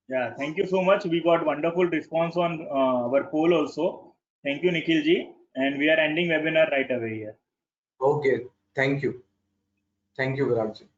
Yeah, thank you so much. We got wonderful response on our poll also. Thank you, Nikhil ji. And we are ending webinar right away here. Okay, thank you. Thank you, Virag ji.